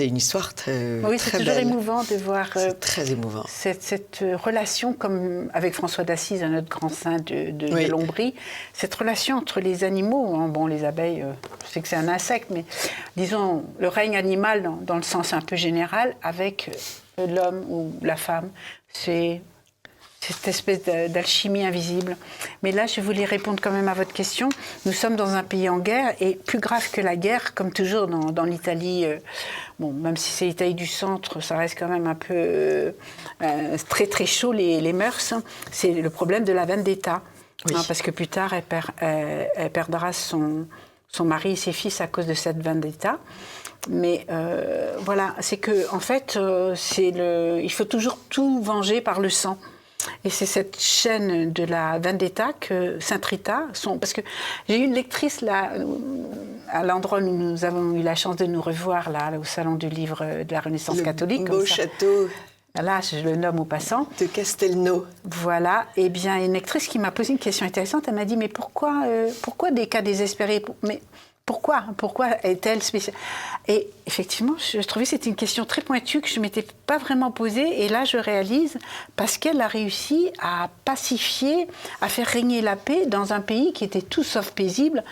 une histoire très belle. Oui, c'est toujours émouvant de voir très émouvant. Cette relation, comme avec François d'Assise, un autre grand saint de l'Ombrie, cette relation entre les animaux, bon, les abeilles, je sais que c'est un insecte, mais disons le règne animal dans le sens un peu général, avec l'homme ou la femme, c'est cette espèce d'alchimie invisible. Mais là, je voulais répondre quand même à votre question. Nous sommes dans un pays en guerre, et plus grave que la guerre, comme toujours dans l'Italie, bon, même si c'est l'Italie du centre, ça reste quand même un peu très très chaud les mœurs, c'est le problème de la vendetta. Parce que plus tard, elle perdra son mari et ses fils à cause de cette vendetta. Mais voilà, c'est que en fait, il faut toujours tout venger par le sang. Et c'est cette chaîne de la vendetta que Sainte Rita parce que j'ai eu une lectrice là, à l'endroit où nous avons eu la chance de nous revoir là au Salon du Livre de la Renaissance catholique. Le beau château. Là, je le nomme au passant. De Castelnau. Voilà. Eh bien, une lectrice qui m'a posé une question intéressante. Elle m'a dit, mais pourquoi des cas désespérés ? Mais pourquoi est-elle spéciale ? Et effectivement, je trouvais que c'était une question très pointue que je ne m'étais pas vraiment posée. Et là, je réalise, parce qu'elle a réussi à pacifier, à faire régner la paix dans un pays qui était tout sauf paisible.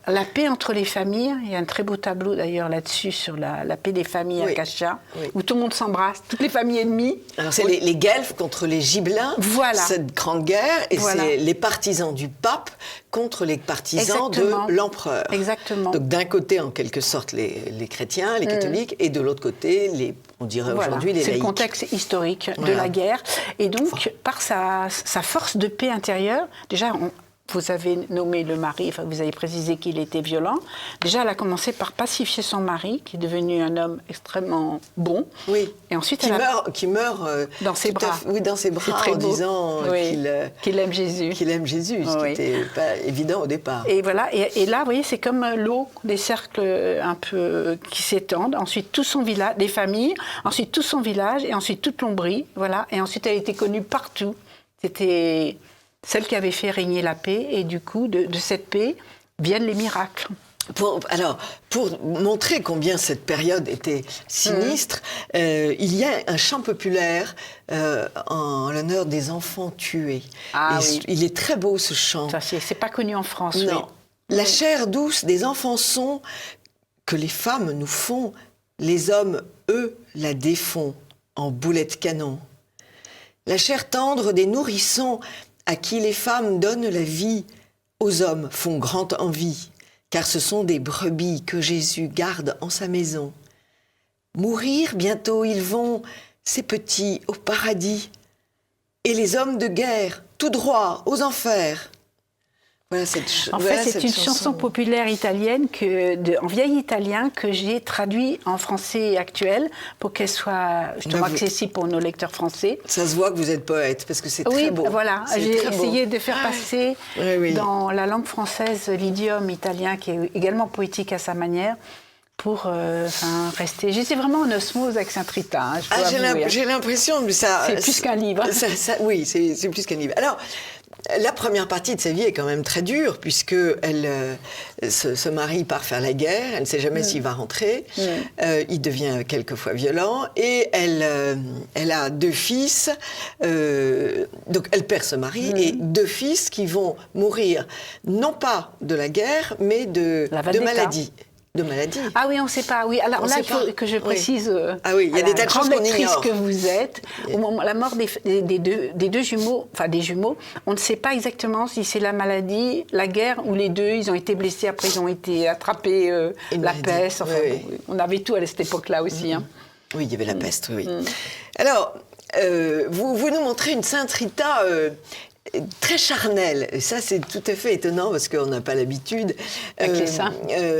La paix entre les familles. Il y a un très beau tableau d'ailleurs là-dessus sur la paix des familles à Caccia, où tout le monde s'embrasse, toutes les familles ennemies. Alors c'est les Guelfes contre les Gibelins, cette grande guerre, et c'est les partisans du pape contre les partisans de l'empereur. Exactement. Donc d'un côté, en quelque sorte, les chrétiens, les catholiques, et de l'autre côté, on dirait aujourd'hui les laïcs. C'est le contexte historique de la guerre. Et donc, par sa force de paix intérieure, déjà, vous avez nommé le mari, enfin vous avez précisé qu'il était violent. Déjà, elle a commencé par pacifier son mari, qui est devenu un homme extrêmement bon. Oui. Et ensuite, qui meurt dans ses bras. Dans ses bras, en disant qu'il aime Jésus. Qu'il aime Jésus, ce qui n'était pas évident au départ. Et voilà. Et là, vous voyez, c'est comme l'eau, des cercles un peu qui s'étendent. Ensuite, tout son village, des familles. Ensuite, tout son village. Et ensuite, toute l'Ombrie. Voilà. Et ensuite, elle a été connue partout. C'était celle qui avait fait régner la paix, et du coup, de cette paix viennent les miracles. Pour montrer combien cette période était sinistre, il y a un chant populaire en l'honneur des enfants tués. Il est très beau, ce chant. Ça, c'est pas connu en France. Non. La chair douce des enfants sont, que les femmes nous font, les hommes, eux, la défont en boulet de canon. La chair tendre des nourrissons, à qui les femmes donnent la vie, aux hommes font grande envie, car ce sont des brebis que Jésus garde en sa maison. Mourir bientôt ils vont, ces petits, au paradis, et les hommes de guerre, tout droit aux enfers. Voilà En fait, c'est une chanson populaire italienne en vieil italien que j'ai traduit en français actuel pour qu'elle soit justement accessible pour nos lecteurs français. Ça se voit que vous êtes poète parce que c'est très beau. Oui, voilà. J'ai essayé de faire passer dans la langue française l'idiome italien qui est également poétique à sa manière. Pour rester. J'étais vraiment en osmose avec Saint-Rita. J'ai l'impression que ça. C'est plus qu'un livre. Oui, c'est plus qu'un livre. Alors, la première partie de sa vie est quand même très dure, puisque elle se marie part faire la guerre. Elle ne sait jamais s'il va rentrer. Il devient quelquefois violent. Et elle a 2 fils. Donc, elle perd ce mari. Et 2 fils qui vont mourir, non pas de la guerre, mais de maladie. De maladie. Ah oui, on ne sait pas. Oui, alors là, il faut que je précise. Il y a des tas de choses qu'on ignore. Que vous êtes, au moment de la mort des deux jumeaux, enfin des jumeaux, on ne sait pas exactement si c'est la maladie, la guerre ou les deux. Ils ont été blessés, après ils ont été attrapés, la peste. Enfin, on avait tout à cette époque-là aussi. Hein. Oui, il y avait la peste. Oui. Alors, vous nous montrez une Sainte Rita. Très charnelle, et ça c'est tout à fait étonnant parce qu'on n'a pas l'habitude avec les saints.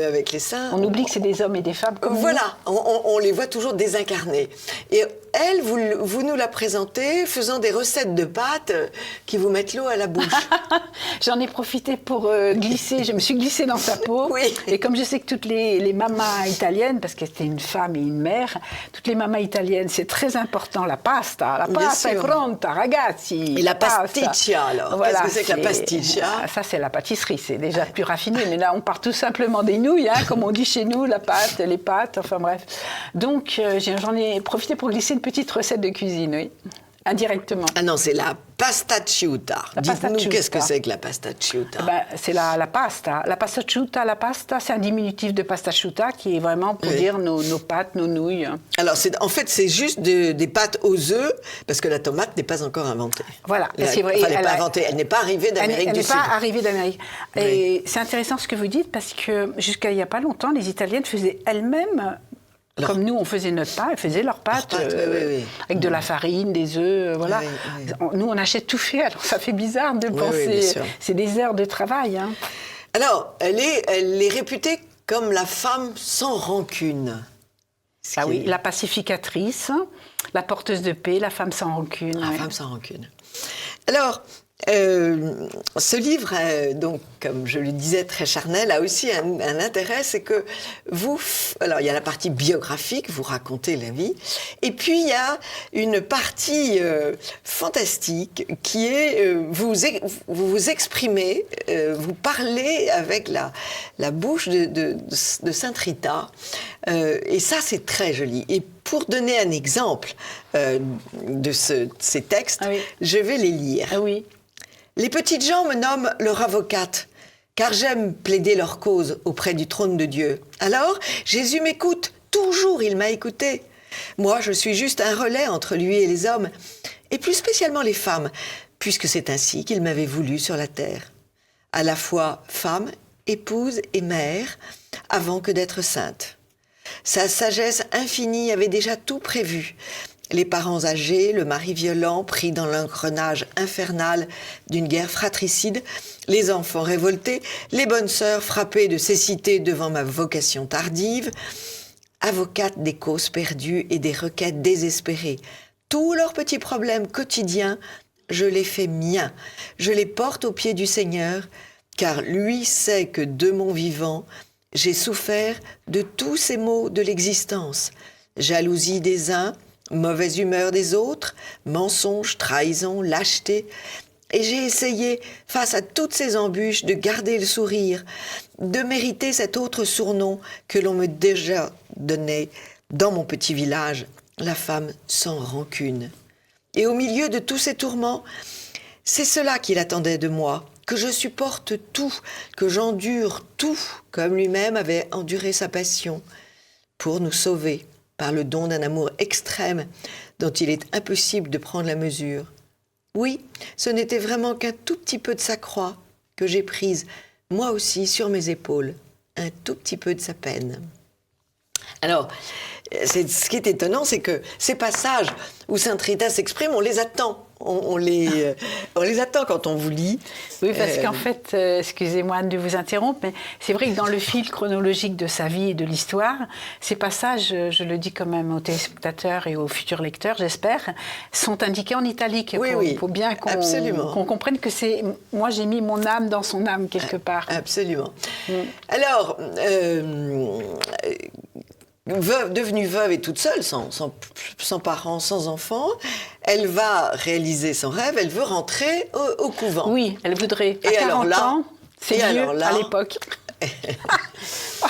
Avec les saints, on oublie que c'est des hommes et des femmes comme voilà, on les voit toujours désincarnés. Et elle, vous nous la présentez faisant des recettes de pâtes qui vous mettent l'eau à la bouche. J'en ai profité pour glisser, je me suis glissée dans sa peau. Oui. Et comme je sais que toutes les mamas italiennes, parce qu'elle était une femme et une mère, toutes les mamas italiennes, c'est très important, la pasta è pronta, ragazzi. Et la pasticcia, alors. Voilà, qu'est-ce que c'est que la pasticcia? Ça, c'est la pâtisserie, c'est déjà plus raffiné. Mais là, on part tout simplement des nouilles, hein, comme on dit chez nous, la pâte, les pâtes, enfin bref. Donc, j'en ai profité pour glisser une petite recette de cuisine, oui, indirectement. Ah non, c'est la pastacciuta. Dites-nous, qu'est-ce que c'est que la pastacciuta? C'est la pasta. La pastacciuta, c'est un diminutif de pastacciuta qui est vraiment pour dire nos pâtes, nos nouilles. Alors, en fait, c'est juste des pâtes aux œufs, parce que la tomate n'est pas encore inventée. Voilà, c'est vrai. Elle n'est pas inventée, elle n'est pas arrivée d'Amérique du Sud. Elle n'est pas arrivée d'Amérique. Et c'est intéressant ce que vous dites, parce que jusqu'à il n'y a pas longtemps, les Italiennes faisaient elles-mêmes. Comme nous, on faisait notre pâte, elles faisaient leurs pâtes avec de la farine, des œufs, voilà. Nous, on achète tout fait, alors ça fait bizarre de penser. C'est des heures de travail. Hein. Alors, elle est réputée comme la femme sans rancune. Oui, la pacificatrice, la porteuse de paix, la femme sans rancune. La femme sans rancune. Alors, ce livre, donc, comme je le disais, très charnel, a aussi un intérêt, c'est que alors il y a la partie biographique, vous racontez la vie, et puis il y a une partie fantastique qui est, vous vous exprimez, vous parlez avec la bouche de Sainte Rita, et ça c'est très joli. Et pour donner un exemple de ces textes, je vais les lire. Oui. Les petites gens me nomment leur avocate, car j'aime plaider leur cause auprès du trône de Dieu. Alors, Jésus m'écoute, toujours il m'a écouté. Moi, je suis juste un relais entre lui et les hommes, et plus spécialement les femmes, puisque c'est ainsi qu'il m'avait voulu sur la terre. À la fois femme, épouse et mère, avant que d'être sainte. Sa sagesse infinie avait déjà tout prévu. Les parents âgés, le mari violent pris dans l'engrenage infernal d'une guerre fratricide, les enfants révoltés, les bonnes sœurs frappées de cécité devant ma vocation tardive, avocate des causes perdues et des requêtes désespérées. Tous leurs petits problèmes quotidiens, je les fais miens, je les porte aux pieds du Seigneur, car lui sait que de mon vivant, j'ai souffert de tous ces maux de l'existence, jalousie des uns, mauvaise humeur des autres, mensonges, trahison, lâcheté. Et j'ai essayé, face à toutes ces embûches, de garder le sourire, de mériter cet autre surnom que l'on me déjà donnait dans mon petit village, la femme sans rancune. Et au milieu de tous ces tourments, c'est cela qu'il attendait de moi, que je supporte tout, que j'endure tout, comme lui-même avait enduré sa passion, pour nous sauver par le don d'un amour extrême dont il est impossible de prendre la mesure. Oui, ce n'était vraiment qu'un tout petit peu de sa croix que j'ai prise, moi aussi, sur mes épaules, un tout petit peu de sa peine. Alors, ce qui est étonnant, c'est que ces passages où Sainte Rita s'exprime, on les attend. on les attend quand on vous lit. Oui, parce qu'en fait, excusez-moi Anne de vous interrompre, mais c'est vrai que dans le fil chronologique de sa vie et de l'histoire, ces passages, je le dis quand même aux téléspectateurs et aux futurs lecteurs, j'espère, sont indiqués en italique. Oui, pour bien qu'on comprenne que c'est... Moi, j'ai mis mon âme dans son âme, quelque part. Absolument. Alors... devenue veuve et toute seule, sans parents, sans enfants, elle va réaliser son rêve, elle veut rentrer au couvent. Oui, elle voudrait. À 40 ans, c'est vieux à l'époque.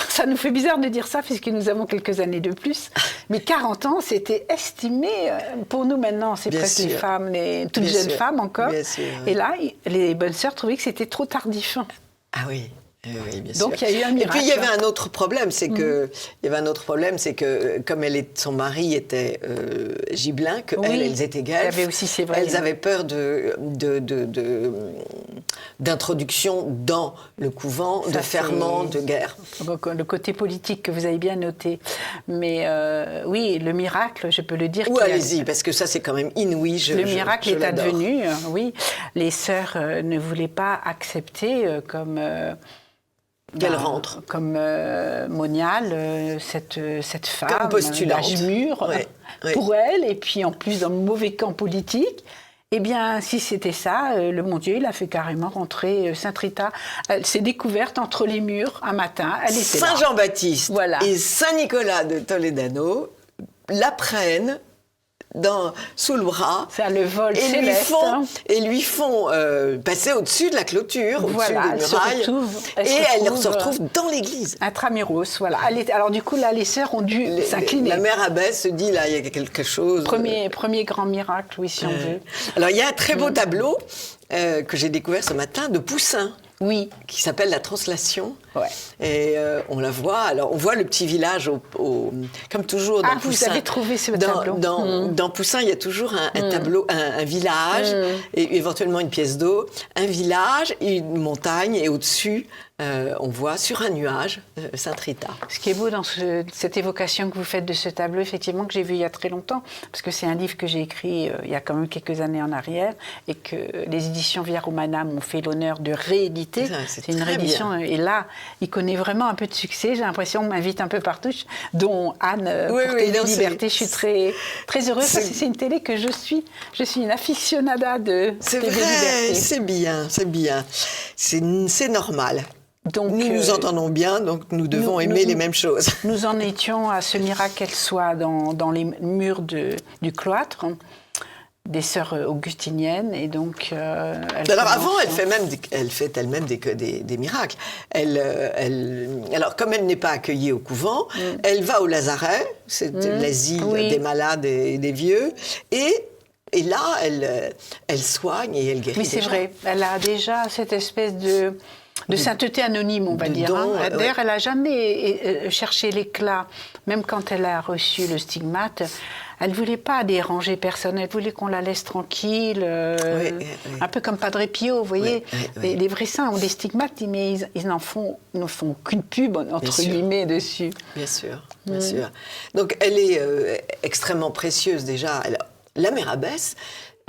Ça nous fait bizarre de dire ça, puisque nous avons quelques années de plus. Mais 40 ans, c'était estimé, pour nous maintenant, c'est presque les femmes, les toutes jeunes femmes encore. Bien sûr, oui. Et là, les bonnes sœurs trouvaient que c'était trop tardif. Ah oui. Oui, bien Donc sûr. il y a eu un miracle. Et puis il y avait un autre problème, c'est que comme son mari était gibelin, elles étaient guelfes. Elles avaient peur d'introduction dans le couvent, de ferment, de guerre. Le côté politique que vous avez bien noté. Mais oui, le miracle, je peux le dire. Allez-y, parce que ça c'est quand même inouï. Le miracle est advenu, oui. Les sœurs ne voulaient pas accepter comme... qu'elle rentre. Comme moniale, cette femme d'âge mûr, pour elle, et puis en plus dans le mauvais camp politique. Eh bien, si c'était ça, le bon Dieu, il a fait carrément rentrer Sainte Rita. Elle s'est découverte entre les murs un matin, elle était là. Saint Jean-Baptiste et Saint Nicolas de Toledano la prennent sous le bras. C'est le vol céleste. Et lui font passer au-dessus de la clôture, au-dessus des murailles. Elle se retrouve dans l'église. Intramuros, voilà. Alors du coup, là, les sœurs ont dû s'incliner. La mère abbesse se dit, là, il y a quelque chose. Premier grand miracle, oui, si on veut. Alors, il y a un très beau tableau que j'ai découvert ce matin de Poussin. Oui. Qui s'appelle La Translation. Ouais. Et on la voit. Alors, on voit le petit village, comme toujours dans Poussin. Vous avez trouvé ce tableau. Dans Poussin, il y a toujours un tableau, un village, et éventuellement une pièce d'eau, un village, une montagne, et au-dessus, on voit sur un nuage Sainte Rita. Ce qui est beau dans cette évocation que vous faites de ce tableau, effectivement, que j'ai vu il y a très longtemps, parce que c'est un livre que j'ai écrit il y a quand même quelques années en arrière, et que les éditions Via Romana m'ont fait l'honneur de rééditer. C'est une réédition, bien. Et là, il connaît vraiment un peu de succès. J'ai l'impression qu'on m'invite un peu partout, dont Anne pour Télé Liberté. Je suis très, très heureuse, parce que c'est une télé que je suis. Je suis une aficionada de Télé Liberté. C'est bien, c'est bien. C'est normal. Donc, nous entendons bien, donc nous devons aimer les mêmes choses. Nous en étions à ce miracle qu'elle soit dans les murs du cloître des sœurs augustiniennes, et donc alors avant, elle fait elle-même des miracles. Alors comme elle n'est pas accueillie au couvent, elle va au Lazaret, c'est l'asile des malades et des vieux, et là, elle soigne et elle guérit. Oui, c'est vrai. Elle a déjà cette espèce de sainteté anonyme, on va dire. D'ailleurs, elle n'a jamais cherché l'éclat, même quand elle a reçu le stigmate. Elle ne voulait pas déranger personne, elle voulait qu'on la laisse tranquille, un peu comme Padre Pio, vous voyez. Les vrais saints ont des stigmates, mais ils ne font qu'une pub, entre guillemets, dessus. Bien sûr, bien sûr. Donc, elle est extrêmement précieuse déjà. La mère abbesse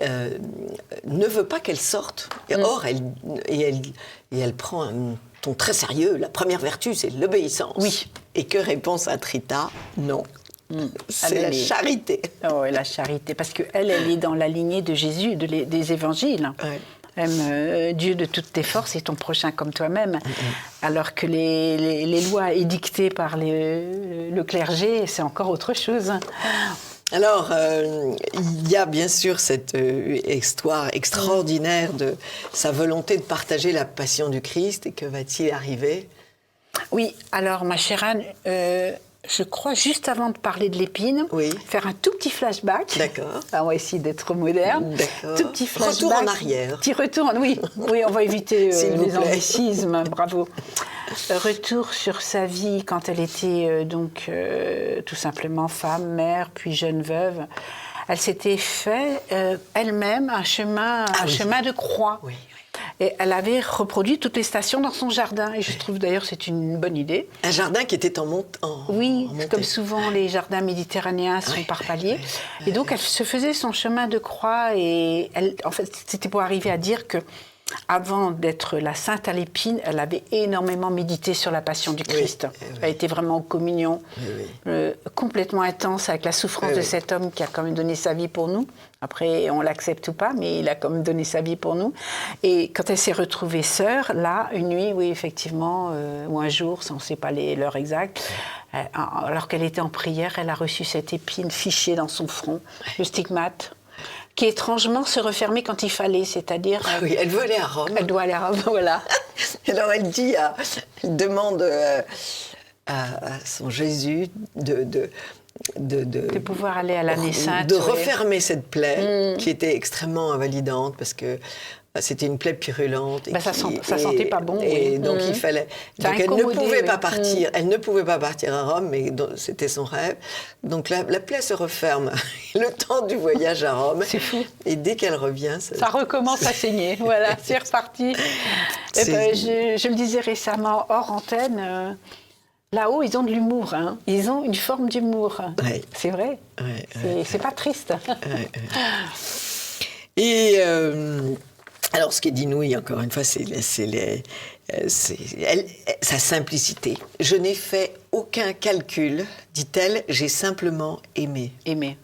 ne veut pas qu'elle sorte. Or, elle prend un ton très sérieux. La première vertu, c'est l'obéissance. Oui. Et que répond Sainte Rita ? Non. C'est la charité. Oh, la charité, parce qu'elle est dans la lignée de Jésus, des évangiles. Ouais. Aime Dieu de toutes tes forces et ton prochain comme toi-même. Alors que les lois édictées par le clergé, c'est encore autre chose. Alors, il y a bien sûr cette histoire extraordinaire de sa volonté de partager la passion du Christ. Et que va-t-il arriver ? Oui, alors ma chère Anne, je crois, juste avant de parler de l'épine, faire un tout petit flashback. D'accord. On va essayer d'être moderne. D'accord. Tout petit flashback. Retour en arrière. Petit retour, oui, on va éviter les anglicismes, bravo. Retour sur sa vie quand elle était tout simplement femme, mère, puis jeune veuve. Elle s'était fait elle-même un chemin de croix. Oui. Et elle avait reproduit toutes les stations dans son jardin. Et je trouve d'ailleurs c'est une bonne idée. Un jardin qui était en montée. Oui, comme souvent les jardins méditerranéens sont par paliers. Et donc elle se faisait son chemin de croix. Et en fait, c'était pour arriver à dire que avant d'être la sainte à l'épine, elle avait énormément médité sur la passion du Christ. Elle était vraiment en communion complètement intense avec la souffrance de cet homme qui a quand même donné sa vie pour nous. Après, on l'accepte ou pas, mais il a quand même donné sa vie pour nous. Et quand elle s'est retrouvée sœur, là, une nuit, oui, effectivement, ou un jour, on ne sait pas l'heure exacte, alors qu'elle était en prière, elle a reçu cette épine fichée dans son front, le stigmate, qui étrangement se refermait quand il fallait, c'est-à-dire... oui, elle veut aller à Rome. Elle doit aller à Rome, voilà. Alors elle demande à son Jésus de pouvoir aller à l'année sainte. De refermer cette plaie qui était extrêmement invalidante parce que c'était une plaie purulente. Et ça sentait pas bon. Et donc il fallait. Donc elle ne pouvait pas partir. Elle ne pouvait pas partir à Rome, mais c'était son rêve. Donc la plaie se referme le temps du voyage à Rome. C'est fou. Et dès qu'elle revient, ça recommence à saigner. Voilà, c'est reparti. Je le disais récemment hors antenne. Là-haut, ils ont de l'humour. Hein. Ils ont une forme d'humour. Ouais. C'est vrai. C'est pas triste. Et alors, ce qui est d'inouï, encore une fois, c'est sa simplicité. Je n'ai fait aucun calcul, dit-elle, j'ai simplement aimé. Aimer.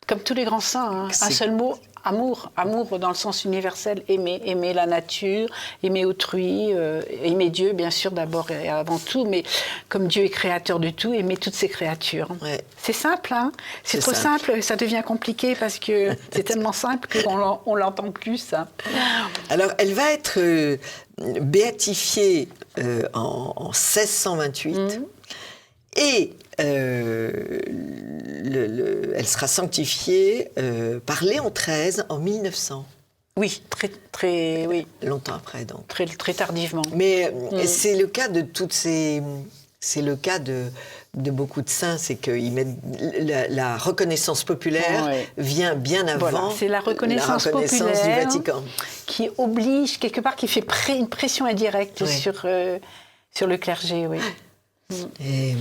Comme tous les grands saints, hein. Un seul mot, amour. Amour dans le sens universel, aimer. Aimer la nature, aimer autrui, aimer Dieu, bien sûr, d'abord et avant tout, mais comme Dieu est créateur de tout, aimer toutes ses créatures. Ouais. C'est simple, hein. C'est trop simple, ça devient compliqué parce que c'est tellement simple qu'on ne l'entend plus, ça. Alors, elle va être béatifiée en 1628 et elle sera sanctifiée par Léon XIII en 1900. Oui, oui. Longtemps après, donc. Très tardivement. Mais c'est le cas de toutes ces... C'est le cas de beaucoup de saints, c'est que la reconnaissance populaire vient bien avant c'est la reconnaissance populaire du Vatican. Qui oblige, quelque part, qui fait une pression indirecte sur le clergé, oui. Et,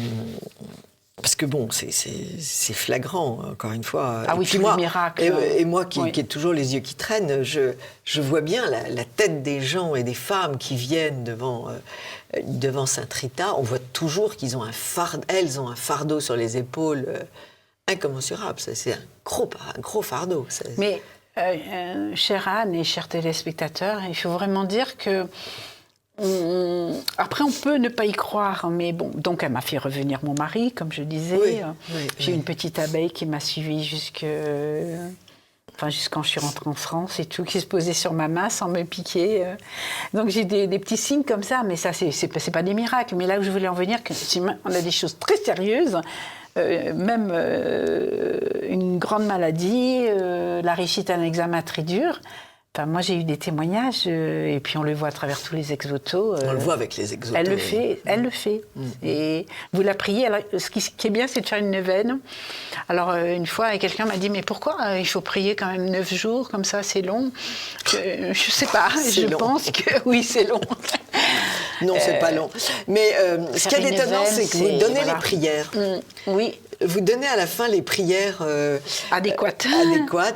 parce que bon, c'est flagrant, encore une fois. Ah oui, puis moi, miracle. Et moi, qui ai toujours les yeux qui traînent, je vois bien la tête des gens et des femmes qui viennent devant Sainte Rita. On voit toujours qu'elles ont un fardeau sur les épaules incommensurable. C'est un gros fardeau. Mais, chère Anne et chers téléspectateurs, il faut vraiment dire que après, on peut ne pas y croire, mais bon. Donc, elle m'a fait revenir mon mari, comme je disais. J'ai une petite abeille qui m'a suivie jusqu'à quand je suis rentrée en France et tout, qui se posait sur ma main sans me piquer. Donc, j'ai des petits signes comme ça, mais ça, c'est pas des miracles. Mais là où je voulais en venir, on a des choses très sérieuses. Même une grande maladie, la réussite à un examen très dur. Enfin, moi, j'ai eu des témoignages, et puis on le voit à travers tous les ex-voto. On le voit avec les ex-voto. Elle le fait. Et vous la priez. Alors, ce qui est bien, c'est de faire une neuvaine. Alors, une fois, quelqu'un m'a dit, mais pourquoi il faut prier quand même 9 jours, comme ça, c'est long? Je sais pas, pense que oui, c'est long. Non, c'est pas long. Mais ce qui est étonnant, c'est que vous donnez les prières. Oui. Vous donnez à la fin les prières adéquates.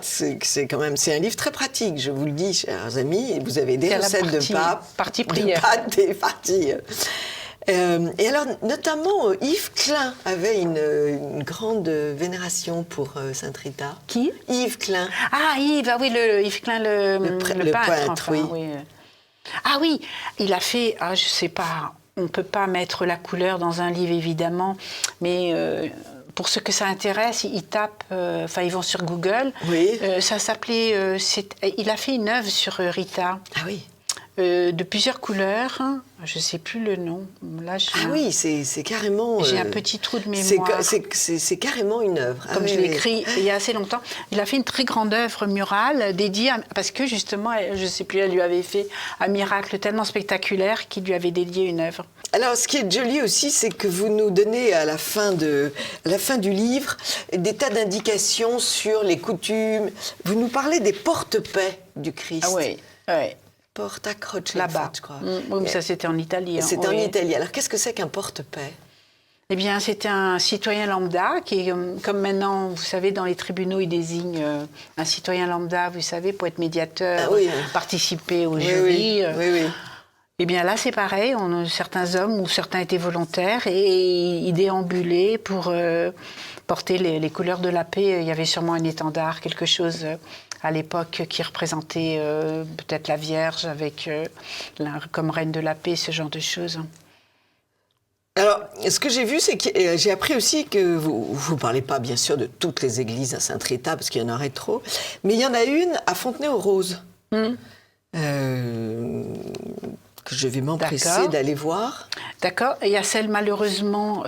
C'est quand même, c'est un livre très pratique, je vous le dis, chers amis. Vous avez des recettes de partie prière. Des parties. Et alors, notamment, Yves Klein avait une grande vénération pour Sainte Rita. Qui? Yves Klein. Ah, Yves, Yves Klein, le peintre. Enfin, oui. Ah oui, il a fait, je sais pas, on ne peut pas mettre la couleur dans un livre évidemment, mais pour ceux que ça intéresse, ils tapent, ils vont sur Google. Oui. Ça s'appelait, il a fait une œuvre sur Rita. Ah oui. De plusieurs couleurs, je ne sais plus le nom. Là, oui, c'est carrément... J'ai un petit trou de mémoire. C'est carrément une œuvre. Comme je l'ai écrit il y a assez longtemps. Il a fait une très grande œuvre murale dédiée parce que justement, je ne sais plus, elle lui avait fait un miracle tellement spectaculaire qu'il lui avait dédié une œuvre. Alors, ce qui est joli aussi, c'est que vous nous donnez à la fin du livre des tas d'indications sur les coutumes. Vous nous parlez des porte-paix du Christ. Ah oui, oui. Porta Croce, là-bas, je crois. Oui, mais ça c'était en Italie. C'était en oui. Italie. Alors qu'est-ce que c'est qu'un porte-paix? Eh bien, c'était un citoyen lambda qui, comme maintenant, vous savez, dans les tribunaux, ils désignent un citoyen lambda, vous savez, pour être médiateur, participer au jury. Oui. Eh bien, là, c'est pareil. On a certains hommes ou certains étaient volontaires et ils déambulaient pour porter les couleurs de la paix. Il y avait sûrement un étendard, quelque chose à l'époque qui représentait peut-être la Vierge avec comme reine de la paix, ce genre de choses. Alors, ce que j'ai vu, c'est que j'ai appris aussi que vous ne parlez pas, bien sûr, de toutes les églises à Sainte-Rita, parce qu'il y en aurait trop, mais il y en a une à Fontenay-aux-Roses, que je vais m'empresser d'aller voir. D'accord. Et il y a celle, malheureusement,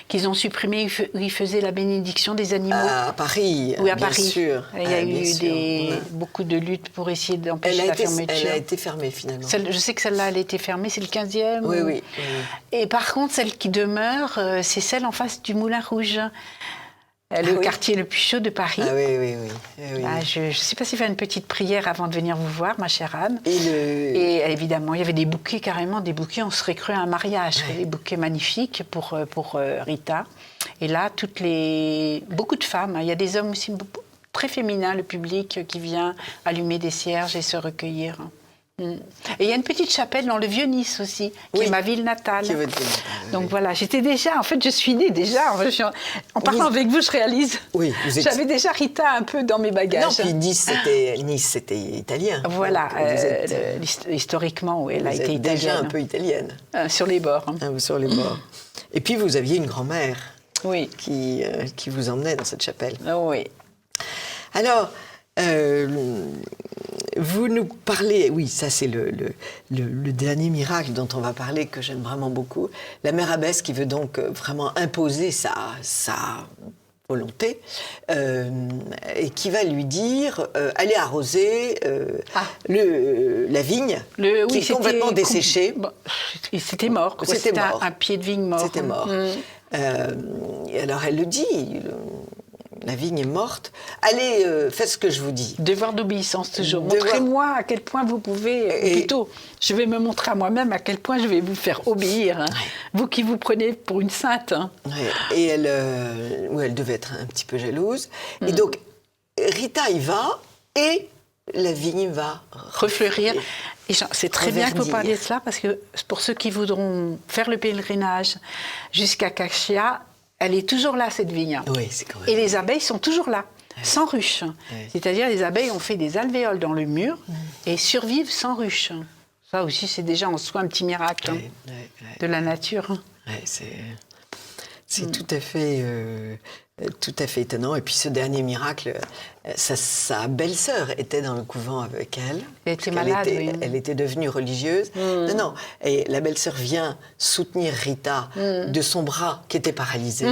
qu'ils ont supprimée, où ils faisaient la bénédiction des animaux. À Paris, oui, à bien Paris. sûr. Il y a eu beaucoup de luttes pour essayer d'empêcher la fermeture. Elle a été fermée, finalement. Je sais que celle-là, elle a été fermée, c'est le 15e. Oui. Et par contre, celle qui demeure, c'est celle en face du Moulin Rouge. Le quartier le plus chaud de Paris. Ah oui. Ah, je ne sais pas si faire une petite prière avant de venir vous voir, ma chère Anne. Et évidemment, il y avait des bouquets, carrément des bouquets, on serait cru à un mariage. Des bouquets magnifiques pour Rita. Et là, beaucoup de femmes, il y a des hommes aussi très féminins, le public qui vient allumer des cierges et se recueillir. Et il y a une petite chapelle dans le Vieux-Nice aussi, qui est ma ville natale. Donc voilà, j'étais déjà, en fait, je suis née déjà. En parlant avec vous, je réalise. Oui, j'avais déjà Rita un peu dans mes bagages. Non, puis Nice, c'était italien. Voilà, historiquement, oui, elle a été italienne. Déjà un peu italienne. Sur les bords. Sur les bords. Et puis vous aviez une grand-mère qui vous emmenait dans cette chapelle. Oui. Alors, vous nous parlez, oui, ça c'est le dernier miracle dont on va parler, que j'aime vraiment beaucoup. La mère abbesse qui veut donc vraiment imposer sa volonté et qui va lui dire allez arroser la vigne qui est complètement desséchée. C'était mort. C'était un pied de vigne mort. C'était mort. Et alors elle le dit. La vigne est morte. Allez, faites ce que je vous dis. Devoir d'obéissance toujours. Montrez-moi à quel point vous pouvez... Plutôt, je vais me montrer à moi-même à quel point je vais vous faire obéir. Hein. Vous qui vous prenez pour une sainte. Hein. Et elle devait être un petit peu jalouse. Et donc, Rita y va et la vigne va refleurir. Et c'est très bien que vous parliez de cela, parce que pour ceux qui voudront faire le pèlerinage jusqu'à Caccia, elle est toujours là, cette vigne. Oui, c'est correct. Et les abeilles sont toujours là, sans ruche. C'est-à-dire, les abeilles ont fait des alvéoles dans le mur et survivent sans ruche. Ça aussi, c'est déjà en soi un petit miracle de la nature. C'est tout à fait étonnant. Et puis ce dernier miracle, sa belle-sœur était dans le couvent avec elle. Elle était malade, Elle était devenue religieuse. Non. Et la belle-sœur vient soutenir Rita de son bras qui était paralysé.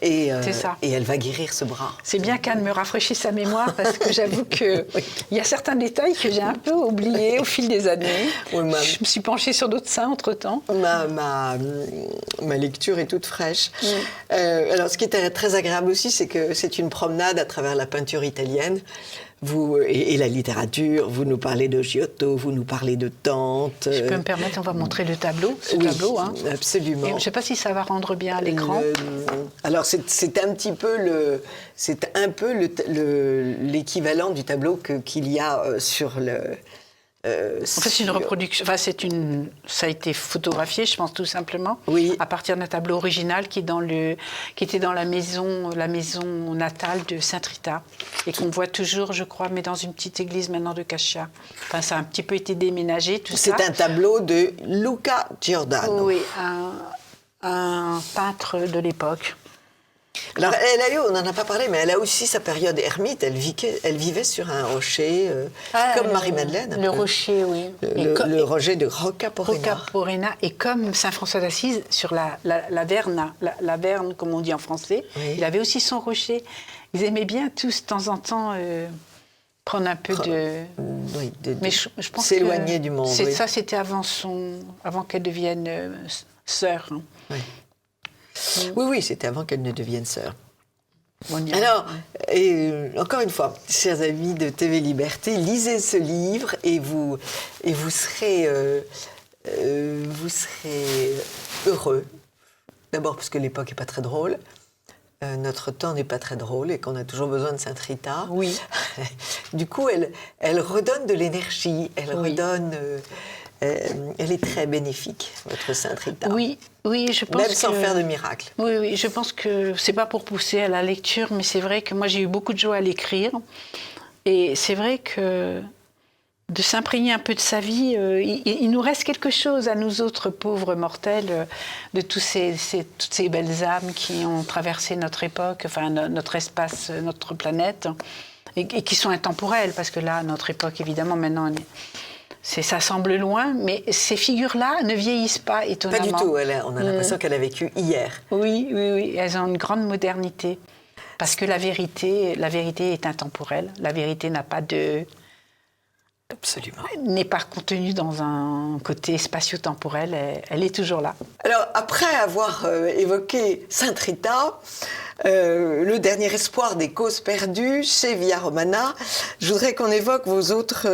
Et elle va guérir ce bras. C'est bien qu'Anne me rafraîchisse sa mémoire, parce que j'avoue qu'il y a certains détails que j'ai un peu oubliés au fil des années. Je me suis penchée sur d'autres saints entre-temps. Ma lecture est toute fraîche. Alors, ce qui était très agréable aussi, c'est que c'est une promenade à travers la peinture italienne. Et la littérature, vous nous parlez de Giotto, vous nous parlez de Dante. Je peux me permettre, on va montrer le tableau. Tableau, hein. Absolument. Et je ne sais pas si ça va rendre bien à l'écran. Alors c'est un petit peu l'équivalent du tableau qu'il y a sur le. En fait, c'est une reproduction. Enfin, ça a été photographié, je pense, tout simplement, à partir d'un tableau original qui était dans la maison natale de Sainte Rita, et qu'on voit toujours, je crois, mais dans une petite église maintenant de Caccia. Enfin, ça a un petit peu été déménagé, tout ça. C'est un tableau de Luca Giordano. Oui, un peintre de l'époque. Alors, on n'en a pas parlé, mais elle a aussi sa période ermite. Elle vivait sur un rocher, comme Marie-Madeleine. Le rocher, oui. Le rocher de Rocca Porena. Rocca Porena, et comme Saint François d'Assise, sur la Verne, la Verne, comme on dit en français, il avait aussi son rocher. Ils aimaient bien tous, de temps en temps, prendre un peu de... Oui, mais je pense s'éloigner du monde. Ça, c'était avant qu'elle devienne sœur. Hein. Oui, c'était avant qu'elle ne devienne sœur. Alors, encore une fois, chers amis de TV Liberté, lisez ce livre et vous serez heureux. D'abord parce que l'époque n'est pas très drôle. Notre temps n'est pas très drôle et qu'on a toujours besoin de Sainte Rita. Oui. Du coup, elle redonne de l'énergie, elle redonne... elle est très bénéfique, votre Sainte Rita. Oui, je pense même sans faire de miracle. Oui, je pense que c'est pas pour pousser à la lecture, mais c'est vrai que moi j'ai eu beaucoup de joie à l'écrire. Et c'est vrai que de s'imprégner un peu de sa vie, il nous reste quelque chose à nous autres pauvres mortels, de toutes ces belles âmes qui ont traversé notre époque, enfin notre espace, notre planète, et qui sont intemporelles, parce que là, notre époque, évidemment, maintenant, ça semble loin, mais ces figures-là ne vieillissent pas, étonnamment. Pas du tout, on a l'impression qu'elle a vécu hier. Oui, elles ont une grande modernité, parce que la vérité est intemporelle, la vérité n'a pas de... Absolument. N'est pas contenue dans un côté spatio-temporel, elle est toujours là. Alors, après avoir évoqué Sainte Rita, le dernier espoir des causes perdues chez Via Romana, je voudrais qu'on évoque vos autres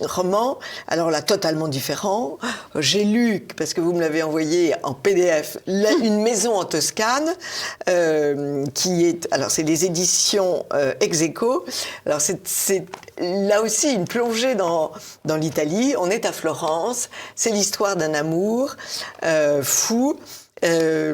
romans. Alors là, totalement différents. J'ai lu, parce que vous me l'avez envoyé en PDF, Une maison en Toscane, qui est... Alors, c'est les éditions Ex Aequo. Alors, c'est là aussi une plongée dans l'Italie. On est à Florence. C'est l'histoire d'un amour fou. Et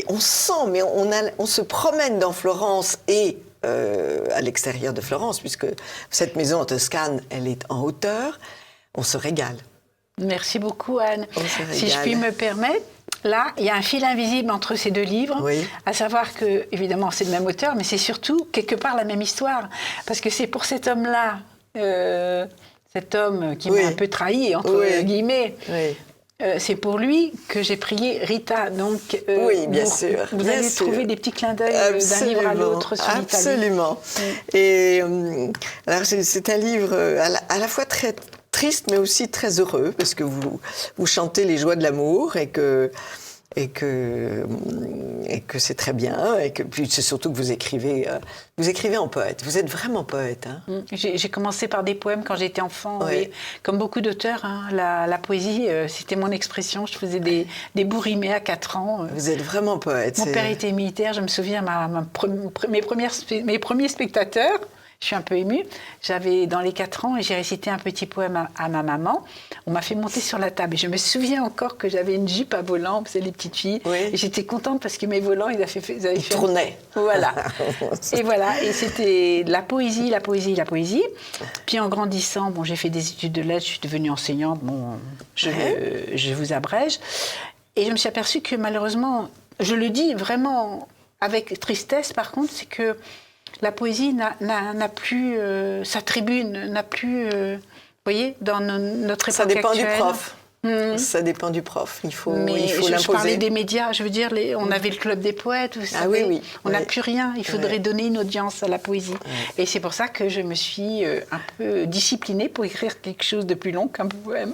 on sent, mais on se promène dans Florence et à l'extérieur de Florence, puisque cette maison en Toscane, elle est en hauteur. On se régale. Merci beaucoup, Anne. Si je puis me permettre, là, il y a un fil invisible entre ces deux livres, à savoir que, évidemment, c'est le même auteur, mais c'est surtout, quelque part, la même histoire. Parce que c'est pour cet homme-là, cet homme qui m'a un peu trahi, entre guillemets, c'est pour lui que j'ai prié Rita. Donc, oui, bien sûr. Vous allez trouver des petits clins d'œil d'un livre à l'autre sur l'Italie. Absolument. Et alors, c'est un livre à la fois très triste, mais aussi très heureux, parce que vous chantez les joies de l'amour et que c'est très bien, et que puis c'est surtout que vous écrivez en poète. Vous êtes vraiment poète. Hein. J'ai commencé par des poèmes quand j'étais enfant. Et comme beaucoup d'auteurs, la poésie, c'était mon expression. Je faisais des bouts rimés à 4 ans. Vous êtes vraiment poète. Mon père était militaire. Je me souviens, mes premiers spectateurs, je suis un peu émue. J'avais dans les 4 ans et j'ai récité un petit poème à ma maman. On m'a fait monter sur la table et je me souviens encore que j'avais une jupe à volants, c'est les petites filles. Et j'étais contente parce que mes volants, ils tournaient. Voilà. Et voilà. Et c'était la poésie. Puis en grandissant, j'ai fait des études de lettres, je suis devenue enseignante. Je vous abrège. Et je me suis aperçue que malheureusement, je le dis vraiment avec tristesse, par contre, c'est que la poésie n'a plus sa tribune, n'a plus, vous voyez, dans notre époque actuelle. Ça dépend du prof. Ça dépend du prof. Il faut l'imposer. Je parlais des médias. Je veux dire, on avait le club des poètes. Vous savez, on n'a plus rien. Il faudrait donner une audience à la poésie. Et c'est pour ça que je me suis un peu disciplinée pour écrire quelque chose de plus long qu'un poème.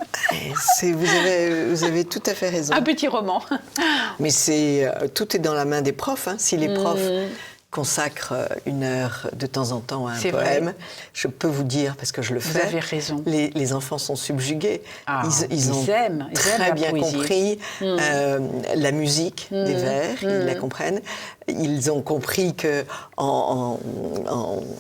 Vous avez tout à fait raison. Un petit roman. Mais tout est dans la main des profs. Hein. Si les profs consacre 1 heure de temps en temps à un poème. Je peux vous dire, parce que je le fais. Vous avez raison. Les enfants sont subjugués. Ils ont très bien compris la musique des vers, ils la comprennent. Ils ont compris que en